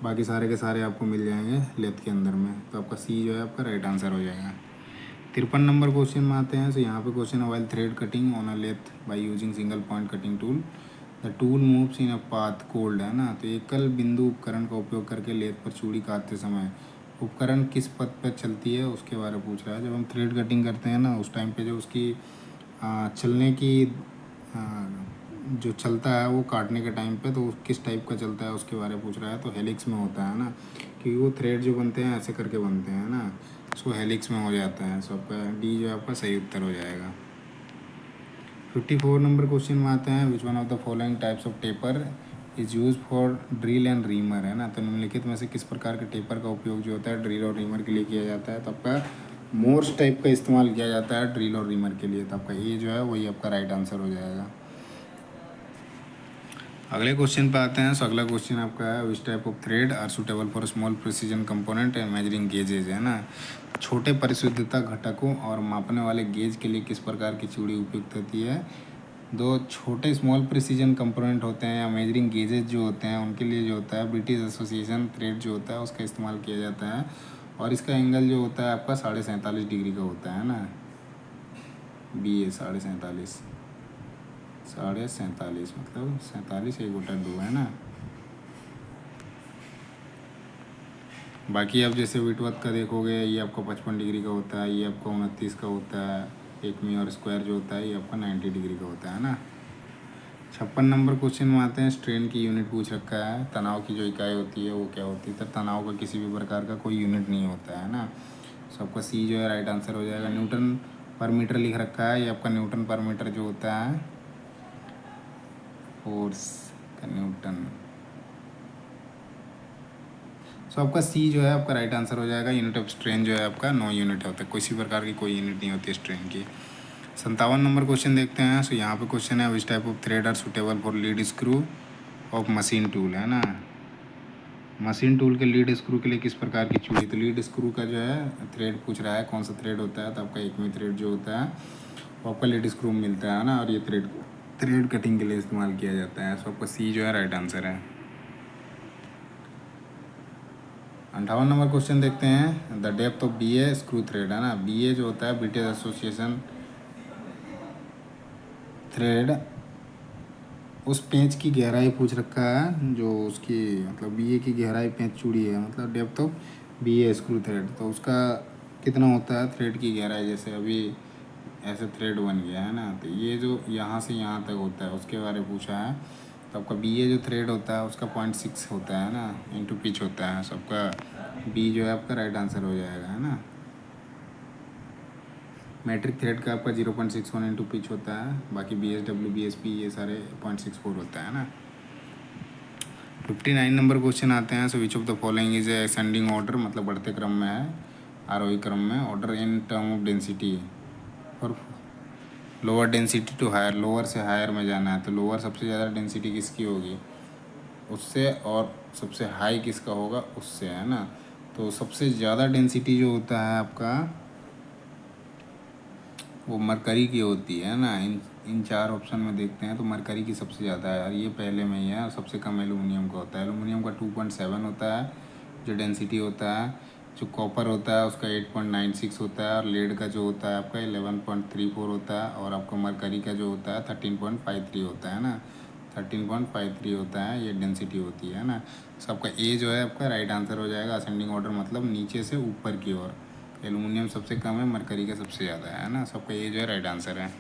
बाकी सारे के सारे आपको मिल जाएंगे लेथ के अंदर में, तो आपका सी जो है आपका राइट आंसर हो जाएगा। 53 नंबर क्वेश्चन में आते हैं। तो यहाँ पे क्वेश्चन है, while thread cutting on a lathe by using single point cutting tool the tool moves in a path called, है ना। तो एकल बिंदु उपकरण का उपयोग करके लेथ पर चूड़ी काटते समय उपकरण किस पथ पर चलती है उसके बारे में पूछ रहा है। जब हम थ्रेड कटिंग करते हैं ना उस टाइम पे जो उसकी चलने की आ, जो चलता है वो काटने के टाइम पे तो किस टाइप का चलता है उसके बारे में पूछ रहा है। तो हेलिक्स में होता है ना, क्योंकि वो थ्रेड जो बनते हैं ऐसे करके बनते हैं ना, उसको हेलिक्स में हो जाता है। सो आपका डी जो है आपका सही उत्तर हो जाएगा। 54 नंबर क्वेश्चन में आते हैं, which one of the following types of taper is use for drill and reamer, है ना। तो निम्नलिखित में से किस प्रकार के टेपर का उपयोग जो होता है ड्रिल और रीमर के लिए किया जाता है। तो आपका मोर्स टाइप का इस्तेमाल किया जाता है ड्रिल और रीमर के लिए, तो आपका ए जो है वही आपका राइट आंसर हो जाएगा। अगले क्वेश्चन पे आते हैं। सो अगला क्वेश्चन आपका है, which type of thread are suitable for small precision component and measuring gauges, है ना। छोटे परिशुद्धता घटकों और मापने वाले गेज के लिए किस प्रकार की चूड़ी उपयुक्त होती है। दो छोटे स्मॉल प्रिसीजन कंपोनेंट होते हैं या मेजरिंग गेजेज जो होते हैं उनके लिए जो होता है ब्रिटिश एसोसिएशन थ्रेड जो होता है उसका इस्तेमाल किया जाता है, और इसका एंगल जो होता है आपका 47.5 डिग्री का होता है ना। बी ए 47.5, 47.5 मतलब 47 एक बटा 2, है ना। बाकी आप जैसे विटवर्थ का देखोगे ये आपका 55 डिग्री का होता है, ये आपका 29 का होता है, एक मी और स्क्वायर जो होता है ये आपका 90 डिग्री का होता है ना। 56 नंबर क्वेश्चन में आते हैं। स्ट्रेन की यूनिट पूछ रखा है, तनाव की जो इकाई होती है वो क्या होती है। तो तनाव का किसी भी प्रकार का कोई यूनिट नहीं होता है ना। सो आपका सी जो है राइट आंसर हो जाएगा। न्यूटन पर मीटर लिख रखा है, ये आपका न्यूटन पर मीटर जो होता है फोर्स का न्यूटन। सो आपका सी जो है आपका राइट आंसर हो जाएगा। यूनिट ऑफ स्ट्रेन जो है आपका 9 यूनिट होता है, किसी प्रकार की कोई यूनिट नहीं होती है स्ट्रेन की। 57 नंबर क्वेश्चन देखते हैं। सो यहाँ पे क्वेश्चन है, which type of thread are suitable for lead screw of machine tool, है ना। मशीन टूल के लीड स्क्रू के लिए किस प्रकार की चूड़ी। तो लीड स्क्रू का जो है थ्रेड पूछ रहा है कौन सा थ्रेड होता है। तो आपका एकमी थ्रेड जो होता है वो आपका लीड स्क्रू में मिलता है ना, और ये थ्रेड कटिंग के लिए इस्तेमाल किया जाता है। सो आपका सी जो है राइट आंसर है। 58 नंबर क्वेश्चन देखते हैं। The depth of B A screw thread, है ना। बी ए जो होता है ब्रिटिश एसोसिएशन थ्रेड, उस पेंच की गहराई पूछ रखा है जो उसकी मतलब बी ए की गहराई पेंच चूड़ी है, मतलब depth of B A screw thread, तो उसका कितना होता है थ्रेड की गहराई। जैसे अभी ऐसे थ्रेड बन गया है ना, तो ये जो यहाँ से यहाँ तक होता है उसके बारे में पूछा है। तो आपका बी ए जो थ्रेड होता है उसका 0.6 होता है ना, इंटू पिच होता है। सबका बी जो है आपका राइट आंसर हो जाएगा, है ना। मैट्रिक थ्रेड का आपका 0.61 इंटू पिच होता है, बाकी B S W B S P ये सारे 0.64 होता है ना। 59 नंबर क्वेश्चन आते हैं। So which of the following is ascending order, मतलब बढ़ते क्रम में है, आरोही क्रम में। Order in term of density और lower density to higher, lower से हायर में जाना है। तो लोअर सबसे ज़्यादा डेंसिटी किसकी होगी उससे, और सबसे हाई किसका होगा उससे, है ना। तो सबसे ज़्यादा डेंसिटी जो होता है आपका वो मरकरी की होती है ना। इन चार ऑप्शन में देखते हैं तो मरकरी की सबसे ज़्यादा है, और ये पहले में ही है। और सबसे कम एलुमिनियम का होता है। एलुमिनियम का 2.7 होता है जो डेंसिटी होता है। जो कॉपर होता है उसका 8.96 होता है, और लेड का जो होता है आपका 11.34 होता है, और आपका मरकरी का जो होता है 13.53 होता है ना। 13.53 होता है, ये डेंसिटी होती है ना। सबका ए जो है आपका राइट आंसर हो जाएगा। असेंडिंग ऑर्डर मतलब नीचे से ऊपर की ओर। एलुमिनियम सबसे कम है, मरकरी का सबसे ज़्यादा है ना। सबका ये जो है राइट आंसर है।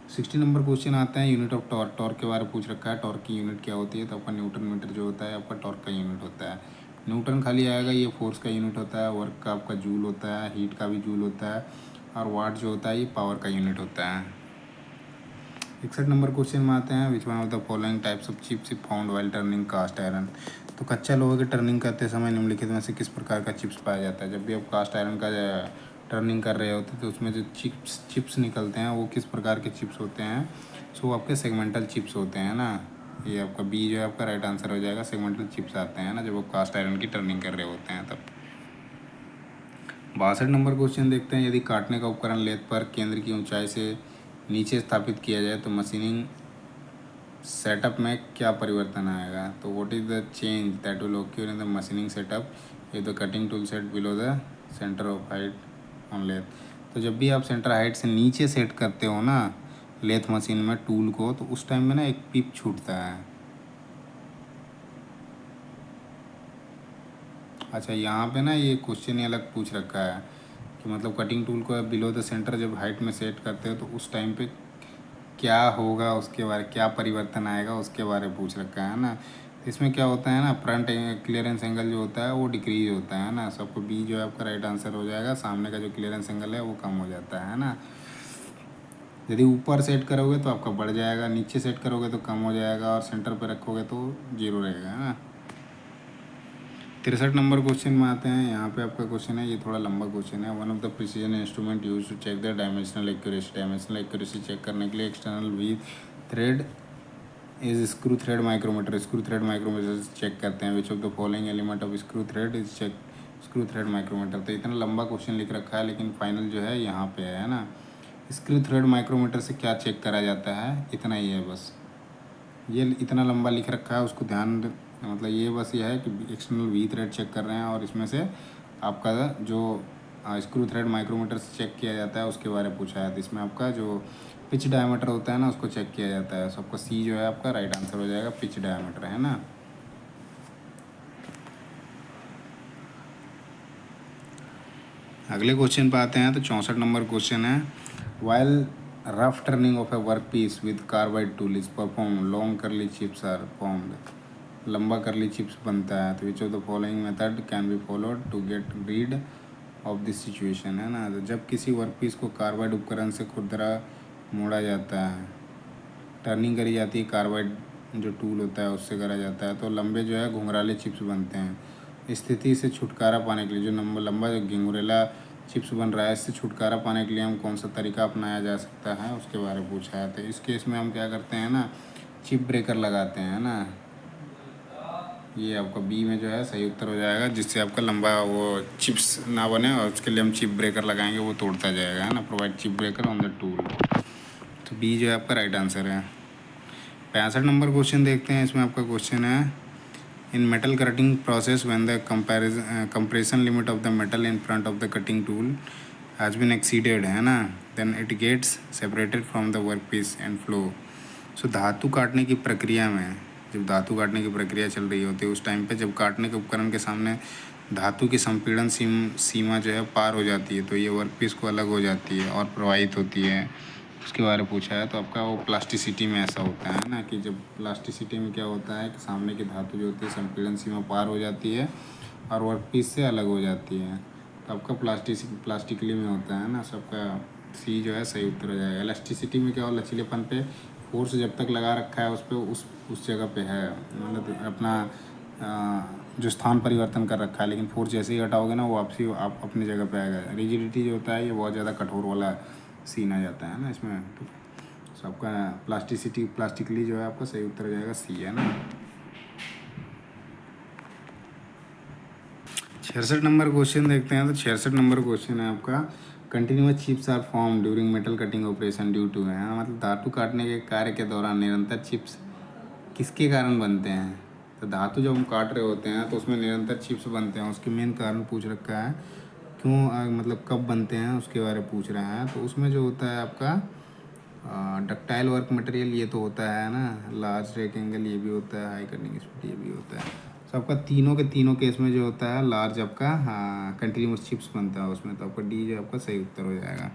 60 नंबर क्वेश्चन आता है, यूनिट ऑफ टॉर्क। टॉर्क के बारे में पूछ रखा है, टॉर्क की यूनिट क्या होती है। तो आपका न्यूटन मीटर जो होता है आपका टॉर्क का यूनिट होता है। न्यूटन खाली आएगा, ये फोर्स का यूनिट होता है। वर्क का आपका जूल होता है, हीट का भी जूल होता है, और वाट जो होता है ये पावर का यूनिट होता है। 61 नंबर क्वेश्चन में आते हैं, which one of the following types of chips is found while turning cast iron. तो कच्चा लोहे की टर्निंग करते समय निम्नलिखित में से किस प्रकार का चिप्स पाया जाता है। जब भी आप कास्ट आयरन का टर्निंग कर रहे होते हैं तो उसमें जो चिप्स निकलते हैं वो किस प्रकार के चिप्स होते हैं। सो आपके सेगमेंटल चिप्स होते हैं ना। ये आपका बी जो है आपका राइट आंसर हो जाएगा। सेगमेंटल चिप्स आते हैं ना जब वो कास्ट आयरन की टर्निंग कर रहे होते हैं तब। 62 नंबर क्वेश्चन देखते हैं। यदि काटने का उपकरण लेथ पर केंद्र की ऊंचाई से नीचे स्थापित किया जाए तो मशीनिंग सेटअप में क्या परिवर्तन आएगा? तो what is the change that will occur in the machining setup if the cutting tool set below the centre of height on lathe. तो जब भी आप सेंटर हाइट से नीचे सेट करते हो ना लेथ मशीन में टूल को, तो उस टाइम में ना एक पिप छूटता है। अच्छा, यहाँ पे ना ये क्वेश्चन ही अलग पूछ रखा है कि मतलब कटिंग टूल को बिलो द सेंटर जब हाइट में सेट करते हो तो उस टाइम पे क्या होगा, उसके बारे क्या परिवर्तन आएगा उसके बारे में पूछ रखा है ना। तो इसमें क्या होता है ना, फ्रंट क्लियरेंस एंगल जो होता है वो डिक्रीज होता है ना। सबको बी जो है आपका राइट आंसर हो जाएगा। सामने का जो क्लियरेंस एंगल है वो कम हो जाता है ना। यदि ऊपर सेट करोगे तो आपका बढ़ जाएगा, नीचे सेट करोगे तो कम हो जाएगा, और सेंटर पर रखोगे तो जीरो रहेगा, है ना। 63 नंबर क्वेश्चन में आते हैं। यहाँ पे आपका क्वेश्चन है, ये थोड़ा लंबा क्वेश्चन है। One of the precision instrument use to check the dimensional accuracy. Dimensional accuracy check करने के लिए external V thread is screw thread micrometer. Screw thread micrometer से चेक करते हैं। Which of the following element of screw thread is check screw thread micrometer. तो इतना लंबा question लिख रखा है लेकिन फाइनल जो है यहाँ पे है ना। स्क्रू थ्रेड माइक्रोमीटर से क्या चेक करा जाता है, इतना ही है बस। ये इतना लंबा लिख रखा है उसको ध्यान मतलब ये बस ये है कि एक्सटर्नल वी थ्रेड चेक कर रहे हैं, और इसमें से आपका जो स्क्रू थ्रेड माइक्रोमीटर से चेक किया जाता है उसके बारे में पूछा है। तो इसमें आपका जो पिच डायमीटर होता है ना उसको चेक किया जाता है। सबका सी जो है आपका राइट आंसर हो जाएगा, पिच डायमीटर, है ना। अगले क्वेश्चन पे आते हैं। तो 64 नंबर क्वेश्चन है, while rough turning of a work piece with carbide tool is perform long curly chips are formed. लंबा करली चिप्स बनता है। तो which of the following method can be followed to get rid of this situation, है ना। तो जब किसी work piece को कार्बाइड उपकरण से खुरदरा मोड़ा जाता है, टर्निंग करी जाती है, कार्बाइड जो टूल होता है उससे करा जाता है, तो लंबे जो है घुंघराले चिप्स बनते हैं। स्थिति से छुटकारा पाने के लिए जो लंबा जो घुंघरेला चिप्स बन रहा है, इससे छुटकारा पाने के लिए हम कौन सा तरीका अपनाया जा सकता है उसके बारे में पूछा है। तो इस केस में हम क्या करते हैं ना, चिप ब्रेकर लगाते हैं ना। ये आपका बी में जो है सही उत्तर हो जाएगा, जिससे आपका लंबा वो चिप्स ना बने, और उसके लिए हम चिप ब्रेकर लगाएंगे, वो तोड़ता जाएगा, है ना। Provide chip breaker on the tool. तो बी जो है आपका राइट आंसर है। 65 नंबर क्वेश्चन देखते हैं। इसमें आपका क्वेश्चन है, in metal cutting process when the compression limit of the metal in front of the cutting tool has been exceeded, है ना, then it gets separated from the work piece and flow. So धातु काटने की प्रक्रिया में, जब धातु काटने की प्रक्रिया चल रही होती है उस टाइम पे जब काटने के उपकरण के सामने धातु की संपीड़न सीमा जो है पार हो जाती है, तो ये वर्क पीस को अलग हो जाती है और प्रवाहित होती है, उसके बारे में पूछा है। तो आपका वो प्लास्टिसिटी में ऐसा होता है ना, कि जब प्लास्टिसिटी में क्या होता है कि सामने की धातु जो होती है संपीड़न सीमा पार हो जाती है और वर्क पीस से अलग हो जाती है, तो आपका प्लास्टिकली में होता है ना। सबका सी जो है सही उत्तर हो जाएगा। इलास्टिसिटी में क्या हो, लचीलेपन पे फोर्स जब तक लगा रखा है उस पर उस जगह पे है, मतलब अपना जो स्थान परिवर्तन कर रखा है, लेकिन फोर्स जैसे ही हटाओगे ना वो वापसी आप अपनी जगह पे आएगा। रिजिडिटी जो होता है ये बहुत ज़्यादा कठोर वाला सीन आ जाता है ना इसमें। तो सबका प्लास्टिकली जो है आपका सही उत्तर हो जाएगा, सी, है ना। 66 नंबर क्वेश्चन देखते हैं। तो 66 नंबर क्वेश्चन है आपका, continuous chips are form during metal cutting operation due to, है मतलब धातु काटने के कार्य के दौरान निरंतर चिप्स किसके कारण बनते हैं। तो धातु जब हम काट रहे होते हैं तो उसमें निरंतर चिप्स बनते हैं, उसके मेन कारण पूछ रखा है, क्यों मतलब कब बनते हैं उसके बारे में पूछ रहा है। तो उसमें जो होता है आपका डक्टाइल वर्क मटेरियल ये तो होता है ना, लार्ज रेक्टेंगल ये भी होता है, हाई कटिंग स्पीड ये भी होता है। तो आपका तीनों के तीनों केस में जो होता है लार्ज आपका कंटिन्यूस चिप्स बनता है उसमें, तो आपका डी जो आपका सही उत्तर हो जाएगा।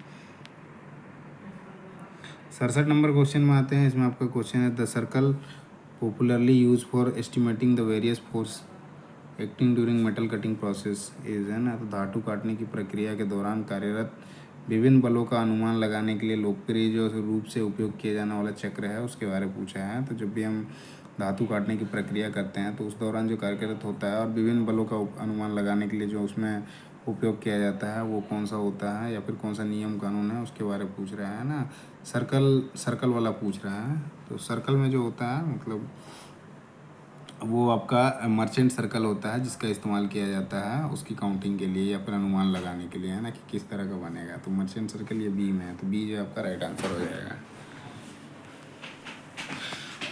67 नंबर क्वेश्चन में आते हैं। इसमें आपका क्वेश्चन है, the circle popularly use for estimating the various force acting during metal cutting process is, है ना। तो धातु काटने की प्रक्रिया के दौरान कार्यरत विभिन्न बलों का अनुमान लगाने के लिए लोकप्रिय जो रूप से उपयोग किया जाने वाला चक्र है उसके बारे में पूछा है। तो जब भी हम धातु काटने की प्रक्रिया करते हैं तो उस दौरान जो कार्यरत होता है और विभिन्न बलों का अनुमान लगाने के लिए जो उसमें उपयोग किया जाता है वो कौन सा होता है, या फिर कौन सा नियम कानून है उसके बारे में पूछ रहा है ना। सर्कल सर्कल वाला पूछ रहा है। तो सर्कल में जो होता है मतलब वो आपका मर्चेंट सर्कल होता है जिसका इस्तेमाल किया जाता है उसकी काउंटिंग के लिए या फिर अनुमान लगाने के लिए, है ना, कि किस तरह का बनेगा। तो मर्चेंट सर्कल ये बी में है, तो बी जो आपका राइट आंसर हो जाएगा।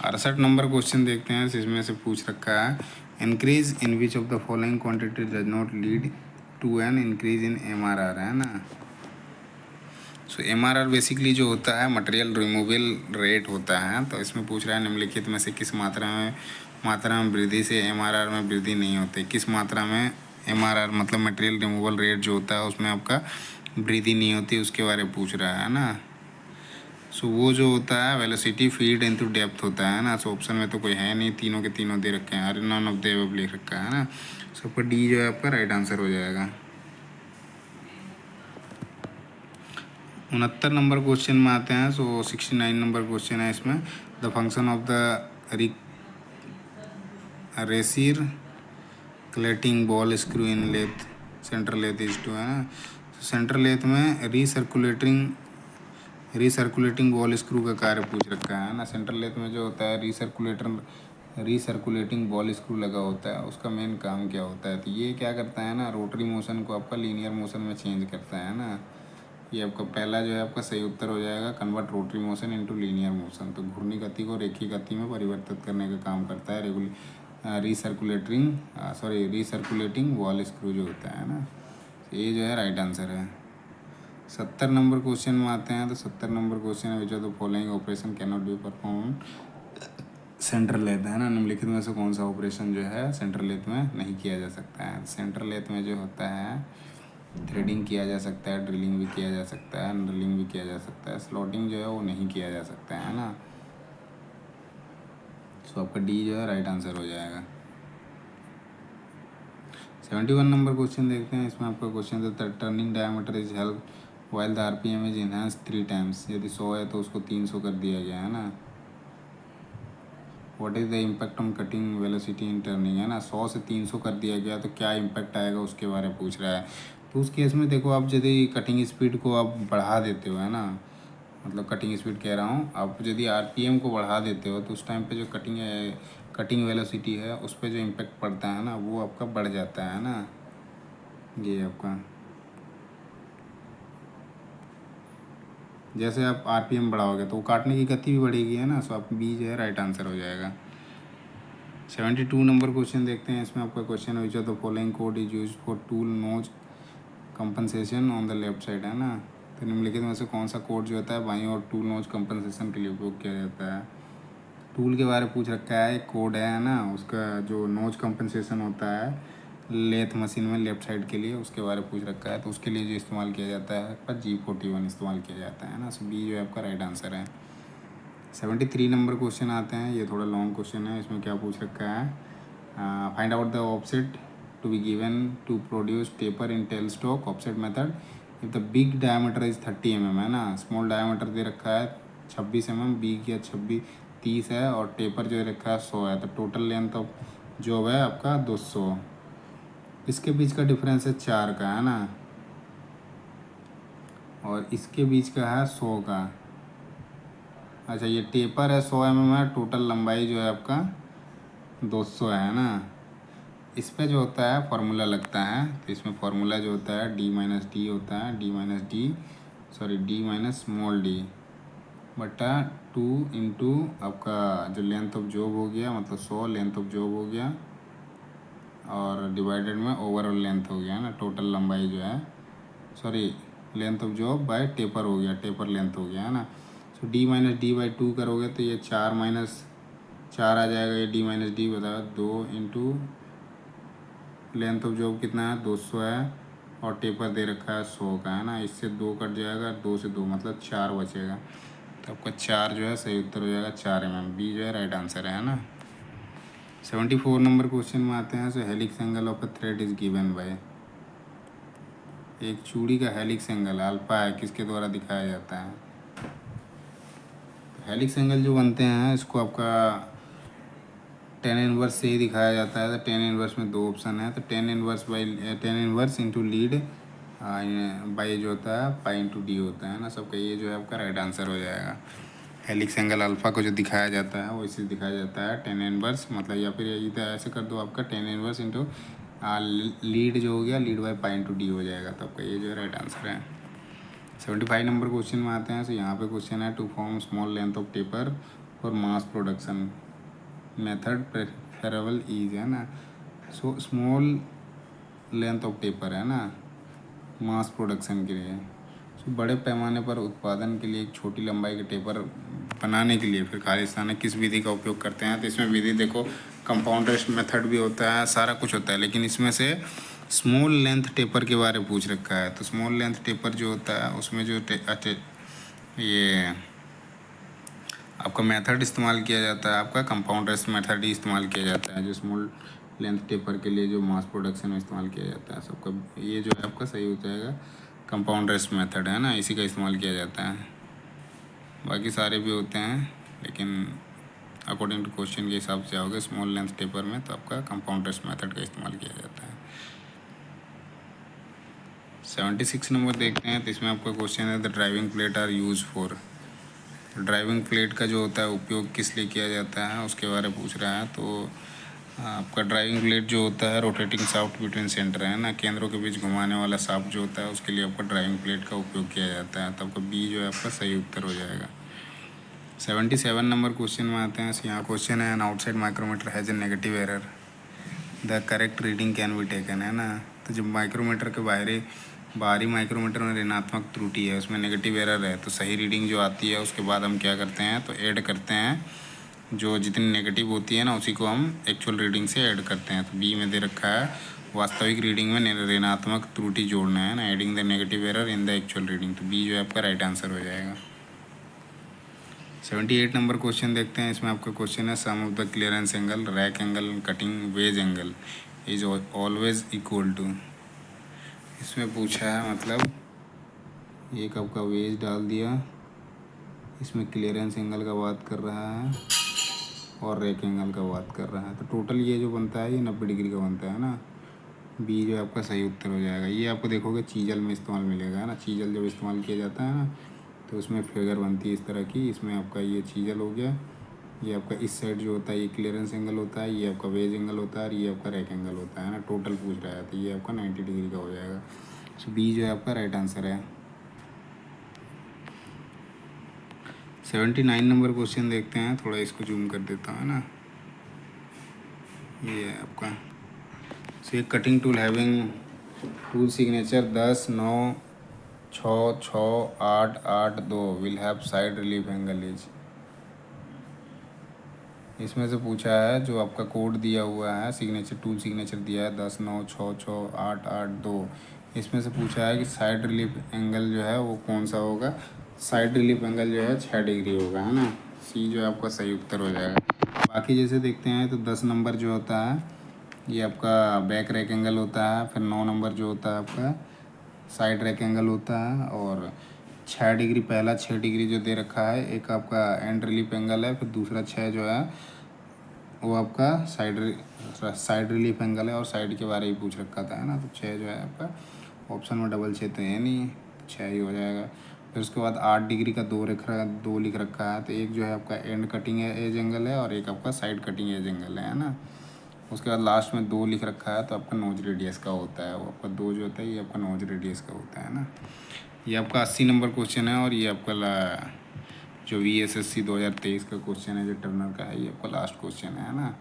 68 नंबर क्वेश्चन देखते हैं, इसमें से पूछ रखा है increase in which of the following quantity does not lead to an increase in MRR, है ना। सो MRR बेसिकली जो होता है मटेरियल रिमूवल रेट होता है। तो इसमें पूछ रहा है निम्नलिखित में से किस मात्रा में वृद्धि से MRR में वृद्धि नहीं होती। किस मात्रा में MRR मतलब मटेरियल रिमूवल रेट जो होता है उसमें आपका वृद्धि नहीं होती, उसके बारे में पूछ रहा है ना। सो वो जो होता है वेलोसिटी फीड इनटू डेप्थ होता है ना। सो ऑप्शन में तो कोई है नहीं, तीनों के तीनों दे रखे हैं, नॉन ऑफ द अबव लिख रखा है ना। सो पर डी जो है आपका राइट आंसर हो जाएगा। 69 नंबर क्वेश्चन में आते हैं। सो 69 नंबर क्वेश्चन है, इसमें the function of the recirculating ball screw in lathe centre lathe is to, है ना। सेंटर लेथ में रिसर्कुलेटिंग बॉल स्क्रू का कार्य पूछ रखा है ना। सेंटर लेथ में जो होता है रिसर्कुलेटिंग बॉल स्क्रू लगा होता है, उसका मेन काम क्या होता है। तो ये क्या करता है ना, रोटरी मोशन को आपका लीनियर मोशन में चेंज करता है ना। ये आपका पहला जो है आपका सही उत्तर हो जाएगा, convert rotary motion into linear motion. तो घूर्णी गति को रेखीय गति में परिवर्तित करने का काम करता है रिसर्कुलेटिंग बॉल स्क्रू जो होता है ना। ये जो है राइट आंसर है। 70 नंबर क्वेश्चन में आते हैं। तो 70 नंबर क्वेश्चन है which of the following operation can not be perform central lathe, है ना। निम्नलिखित में से कौन सा ऑपरेशन जो है सेंट्रल लेथ में नहीं किया जा सकता है। सेंट्रल लेथ में जो होता है थ्रेडिंग किया जा सकता है, ड्रिलिंग भी किया जा सकता है, ड्रिलिंग भी किया जा सकता है, स्लॉटिंग जो है वो नहीं किया जा सकता है ना। सो आपका डी जो है राइट आंसर हो जाएगा। 71 नंबर क्वेश्चन देखते हैं। इसमें आपका क्वेश्चन है turning diameter is help while the RPM is enhance 3 times. यदि 100 है तो उसको 300 कर दिया गया है ना। What is the impact on cutting velocity in turning, है ना। 100 से 300 कर दिया गया तो क्या इम्पैक्ट आएगा उसके बारे में पूछ रहा है। तो उस केस में देखो, आप यदि कटिंग स्पीड को आप बढ़ा देते हो, है ना, मतलब कटिंग स्पीड कह रहा हूँ, आप यदि RPM को बढ़ा देते हो तो उस टाइम पे जो कटिंग वेलोसिटी है उस पर जो इम्पैक्ट पड़ता है ना वो आपका बढ़ जाता है ना। ये आपका जैसे आप RPM बढ़ाओगे तो काटने की गति भी बढ़ेगी, है ना। सो आप बी जो है राइट आंसर हो जाएगा। 72 नंबर क्वेश्चन देखते हैं। इसमें आपका क्वेश्चन है which of the following code is use for tool nose compensation on the left side, है ना। तो निम्नलिखित में से कौन सा कोड जो होता है बाईं और टूल नोज कंपनसेशन के लिए उपयोग किया जाता है। टूल के बारे में पूछ रखा है, एक कोड है ना, उसका जो नोज कंपनसेशन होता है लेथ मशीन में लेफ्ट साइड के लिए, उसके बारे में पूछ रखा है। तो उसके लिए जो इस्तेमाल किया जाता है पर G41 इस्तेमाल किया जाता है ना। सो बी जो है आपका राइट आंसर है। 73 नंबर क्वेश्चन आते हैं। ये थोड़ा लॉन्ग क्वेश्चन है। इसमें क्या पूछ रखा है, find out the offset to be given to produce taper in tail stock offset method if the big diameter is 30 mm, है ना। स्मॉल डायमीटर दे रखा है 26 mm, बिग या 30 है, और टेपर जो रखा है 100 है। तो टोटल लेंथ ऑफ जॉब है आपका 200। इसके बीच का डिफरेंस है 4 का, है ना, और इसके बीच का है 100 का। अच्छा, ये टेपर है 100 mm है, टोटल लंबाई जो है आपका 200 है ना। इस पे जो होता है फार्मूला लगता है। तो इसमें फार्मूला जो होता है डी माइनस डी होता है, डी माइनस स्मॉल डी बटा 2 इंटू आपका जो लेंथ ऑफ जॉब हो गया, मतलब 100 लेंथ ऑफ जॉब हो गया, और डिवाइडेड में ओवरऑल लेंथ हो गया ना, टोटल लंबाई जो है, length of job by taper हो गया, टेपर लेंथ हो गया, है ना। सो डी माइनस डी बाई 2 करोगे तो ये 4 माइनस 4 आ जाएगा। ये डी माइनस डी बता 2 इंटू लेंथ ऑफ जॉब कितना है 200 है, और टेपर दे रखा है 100 का, है ना। इससे 2 कट जाएगा, 2 से 2 मतलब 4 बचेगा। तो आपका 4 जो है सही उत्तर हो जाएगा, 4 mm। बी जो है राइट आंसर है ना। 74 नंबर क्वेश्चन में आते हैं। So helix angle of a thread is given by, एक चूड़ी का हेलिक्स एंगल अल्फा है, किसके द्वारा दिखाया जाता है। तो हेलिक्स एंगल जो बनते हैं इसको आपका टेन इनवर्स से ही दिखाया जाता है। तो टेन इनवर्स में 2 ऑप्शन है। तो tan inverse into lead by जो होता है पाई इंटू डी होता है ना सबका, ये जो है आपका राइट आंसर हो जाएगा। हेलिक्स एंगल अल्फ़ा को जो दिखाया जाता है वो इसे दिखाया जाता है टेन इनवर्स, मतलब या फिर इधर ऐसे कर दो आपका टेन इनवर्स इंटू लीड जो हो गया lead by pi into D हो जाएगा, तो आपका ये जो है राइट आंसर है। 75 नंबर क्वेश्चन में आते हैं। तो यहाँ पे क्वेश्चन है to form small length of taper for mass production method preferable is, है ना। So small length of taper है ना मास प्रोडक्शन के लिए, सो बड़े पैमाने पर उत्पादन के लिए एक छोटी लंबाई के टेपर बनाने के लिए फिर खालिस्तान किस विधि का उपयोग करते हैं। तो इसमें विधि देखो कंपाउंड रेस्ट मेथड भी होता है, सारा कुछ होता है, लेकिन इसमें से स्मॉल लेंथ टेपर के बारे में पूछ रखा है। तो स्मॉल लेंथ टेपर जो होता है उसमें जो ये आपका मेथड इस्तेमाल किया जाता है, आपका कंपाउंड रेस्ट मेथड ही इस्तेमाल किया जाता है, जो स्मॉल लेंथ टेपर के लिए जो मास प्रोडक्शन में इस्तेमाल किया जाता है सबका, ये जो है आपका सही हो जाएगा कंपाउंड रेस्ट मेथड, है ना, इसी का इस्तेमाल किया जाता है। बाकी सारे भी होते हैं, लेकिन अकॉर्डिंग टू क्वेश्चन के हिसाब से आओगे स्मॉल लेंथ टेपर में तो आपका कंपाउंड रेस्ट मेथड का इस्तेमाल किया जाता है। 76 नंबर देखते हैं। तो इसमें आपका क्वेश्चन है the driving plate are use for, driving plate का जो होता है उपयोग किस लिए किया जाता है उसके बारे में पूछ रहा है। तो आपका ड्राइविंग प्लेट जो होता है रोटेटिंग शाफ्ट बिटवीन सेंटर, है ना, केंद्रों के बीच घुमाने वाला शाफ्ट जो होता है उसके लिए आपका ड्राइविंग प्लेट का उपयोग किया जाता है। तो आपका बी जो है आपका सही उत्तर हो जाएगा। 77 नंबर क्वेश्चन में आते हैं। यहाँ क्वेश्चन है an outside micrometer has a negative error, the correct reading can be taken, है ना। तो जब माइक्रोमीटर के बाहरी माइक्रोमीटर में ऋणात्मक त्रुटि है, उसमें नेगेटिव एरर है, तो सही रीडिंग जो आती है उसके बाद हम क्या करते हैं तो ऐड करते हैं, जो जितनी नेगेटिव होती है ना उसी को हम एक्चुअल रीडिंग से ऐड करते हैं। तो बी में दे रखा है वास्तविक रीडिंग में ऋणात्मक त्रुटि जोड़ना है ना, adding the negative error in the actual reading, तो बी जो है आपका राइट आंसर हो जाएगा। 78 नंबर क्वेश्चन देखते हैं। इसमें आपका क्वेश्चन है sum of the clearance angle, rack angle, cutting wedge angle is always equal to. इसमें पूछा है मतलब एक आपका वेज डाल दिया, इसमें क्लियरेंस एंगल का बात कर रहा है और रैक एंगल का बात कर रहा है, तो टोटल ये जो बनता है ये 90 डिग्री का बनता है ना। बी जो आपका सही उत्तर हो जाएगा। ये आपको देखोगे चीजल में इस्तेमाल मिलेगा, है ना, चीजल जब इस्तेमाल किया जाता है ना तो उसमें फिगर बनती है इस तरह की, इसमें आपका ये चीजल हो गया, ये आपका इस साइड जो होता है ये क्लियरेंस एंगल होता है, ये आपका वेज एंगल होता है और ये आपका रैक एंगल होता है ना, टोटल पूछ रहा है, तो ये आपका 90 डिग्री का हो जाएगा। सो बी जो है आपका राइट आंसर है। 79 नंबर क्वेश्चन देखते हैं, थोड़ा इसको जूम कर देता हूँ, है ना, ये है आपका। सो एक cutting tool having tool signature 10, 9, 6, 6, 8, 8, 2 will have side relief angle is. इसमें से पूछा है जो आपका कोड दिया हुआ है सिग्नेचर, टूल सिग्नेचर दिया है 10, 9, 6, 6, 8, 8, 2, इसमें से पूछा है कि साइड रिलीफ एंगल जो है वो कौन सा होगा। साइड रिलीफ एंगल जो है 6 डिग्री होगा, है ना, सी जो है आपका सही उत्तर हो जाएगा। बाकी जैसे देखते हैं तो 10 नंबर जो होता है ये आपका बैक रैक एंगल होता है, फिर 9 नंबर जो होता है आपका साइड रैक एंगल होता है, और 6 डिग्री पहला 6 डिग्री जो दे रखा है एक आपका एंड रिलीफ एंगल है, फिर दूसरा 6 जो है वो आपका साइड रिलीफ एंगल है और साइड के बारे में पूछ रखा था, है ना। तो 6 जो है आपका ऑप्शन में डबल 6 तो है नहीं, 6 ही हो जाएगा। फिर उसके बाद 8 डिग्री का 2 लिख रखा है, तो एक जो है आपका एंड कटिंग एज एंगल है और एक आपका साइड कटिंग एज एंगल है ना। उसके बाद लास्ट में 2 लिख रखा है तो आपका नोज रेडियस का होता है, वो आपका 2 जो होता है ये आपका नोज रेडियस का होता है ना। ये आपका 80 नंबर क्वेश्चन है और ये आपका जो VSSC 2023 का क्वेश्चन है जो टर्नर का है, ये आपका लास्ट क्वेश्चन है ना।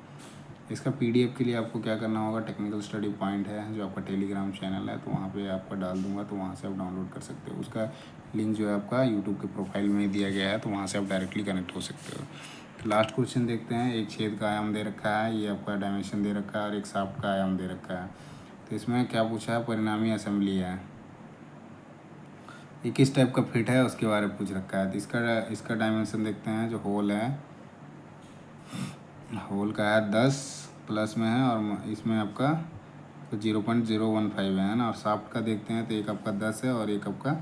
इसका PDF के लिए आपको क्या करना होगा, टेक्निकल स्टडी पॉइंट है जो आपका टेलीग्राम चैनल है, तो वहाँ पे आपका डाल दूंगा, तो वहाँ से आप डाउनलोड कर सकते हो। उसका लिंक जो है आपका यूट्यूब के प्रोफाइल में दिया गया है, तो वहाँ से आप डायरेक्टली कनेक्ट हो सकते हो। तो लास्ट क्वेश्चन देखते हैं। एक छेद का आयाम दे रखा है, ये आपका डायमेंशन दे रखा है और एक शाफ्ट का आयाम दे रखा है। तो इसमें क्या पूछा है, परिणामी असेंबली है, ये किस टाइप का फिट है उसके बारे में पूछ रखा है। तो इसका डायमेंशन देखते हैं। जो होल है, होल का है 10 प्लस में है और इसमें आपका 0.015 है ना। और शाफ्ट का देखते हैं तो एक आपका 10 है और एक आपका,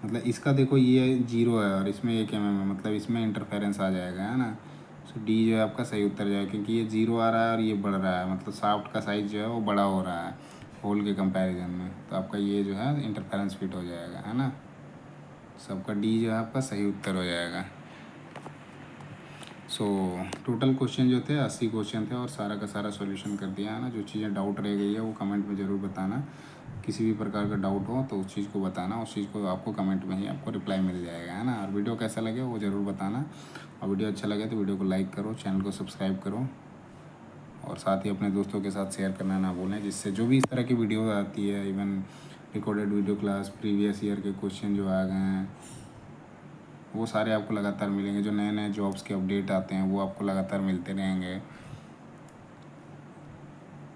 मतलब इसका देखो ये 0 है और इसमें 1 mm है, मतलब इसमें इंटरफेरेंस आ जाएगा, है ना। सो डी जो है आपका सही उत्तर जाएगा, क्योंकि ये 0 आ रहा है और ये बढ़ रहा है, मतलब शाफ्ट का साइज़ जो है वो बड़ा हो रहा है। होल के कंपैरिजन में, तो आपका ये जो है इंटरफेरेंस फिट हो जाएगा, है ना। सबका डी जो है आपका सही उत्तर हो जाएगा। सो टोटल क्वेश्चन जो थे 80 क्वेश्चन थे और सारा का सारा सॉल्यूशन कर दिया है ना। जो चीज़ें डाउट रह गई है वो कमेंट में ज़रूर बताना। किसी भी प्रकार का डाउट हो तो उस चीज़ को बताना, उस चीज़ को आपको कमेंट में ही आपको रिप्लाई मिल जाएगा, है ना। और वीडियो कैसा लगे वो ज़रूर बताना, और वीडियो अच्छा लगे तो वीडियो को लाइक करो, चैनल को सब्सक्राइब करो, और साथ ही अपने दोस्तों के साथ शेयर करना ना भूलें, जिससे जो भी इस तरह की वीडियो आती है, even recorded video class, previous year के क्वेश्चन जो आ गए हैं वो सारे आपको लगातार मिलेंगे। जो नए नए जॉब्स के अपडेट आते हैं वो आपको लगातार मिलते रहेंगे।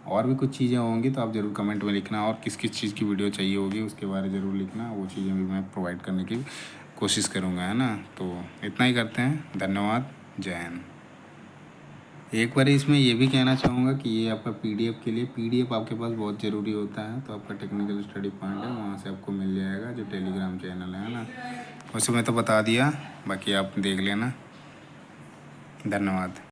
और भी कुछ चीज़ें होंगी तो आप ज़रूर कमेंट में लिखना, और किस किस चीज़ की वीडियो चाहिए होगी उसके बारे में ज़रूर लिखना, वो चीज़ें भी मैं प्रोवाइड करने की कोशिश करूँगा, है ना। तो इतना ही करते हैं, धन्यवाद, जय हिंद। एक बार इसमें ये भी कहना चाहूँगा कि ये आपका पीडीएफ के लिए, पीडीएफ आपके पास बहुत ज़रूरी होता है, तो आपका टेक्निकल स्टडी पॉइंट है वहाँ से आपको मिल जाएगा, जो टेलीग्राम चैनल है ना। वैसे मैं तो बता दिया, बाकी आप देख लेना। धन्यवाद।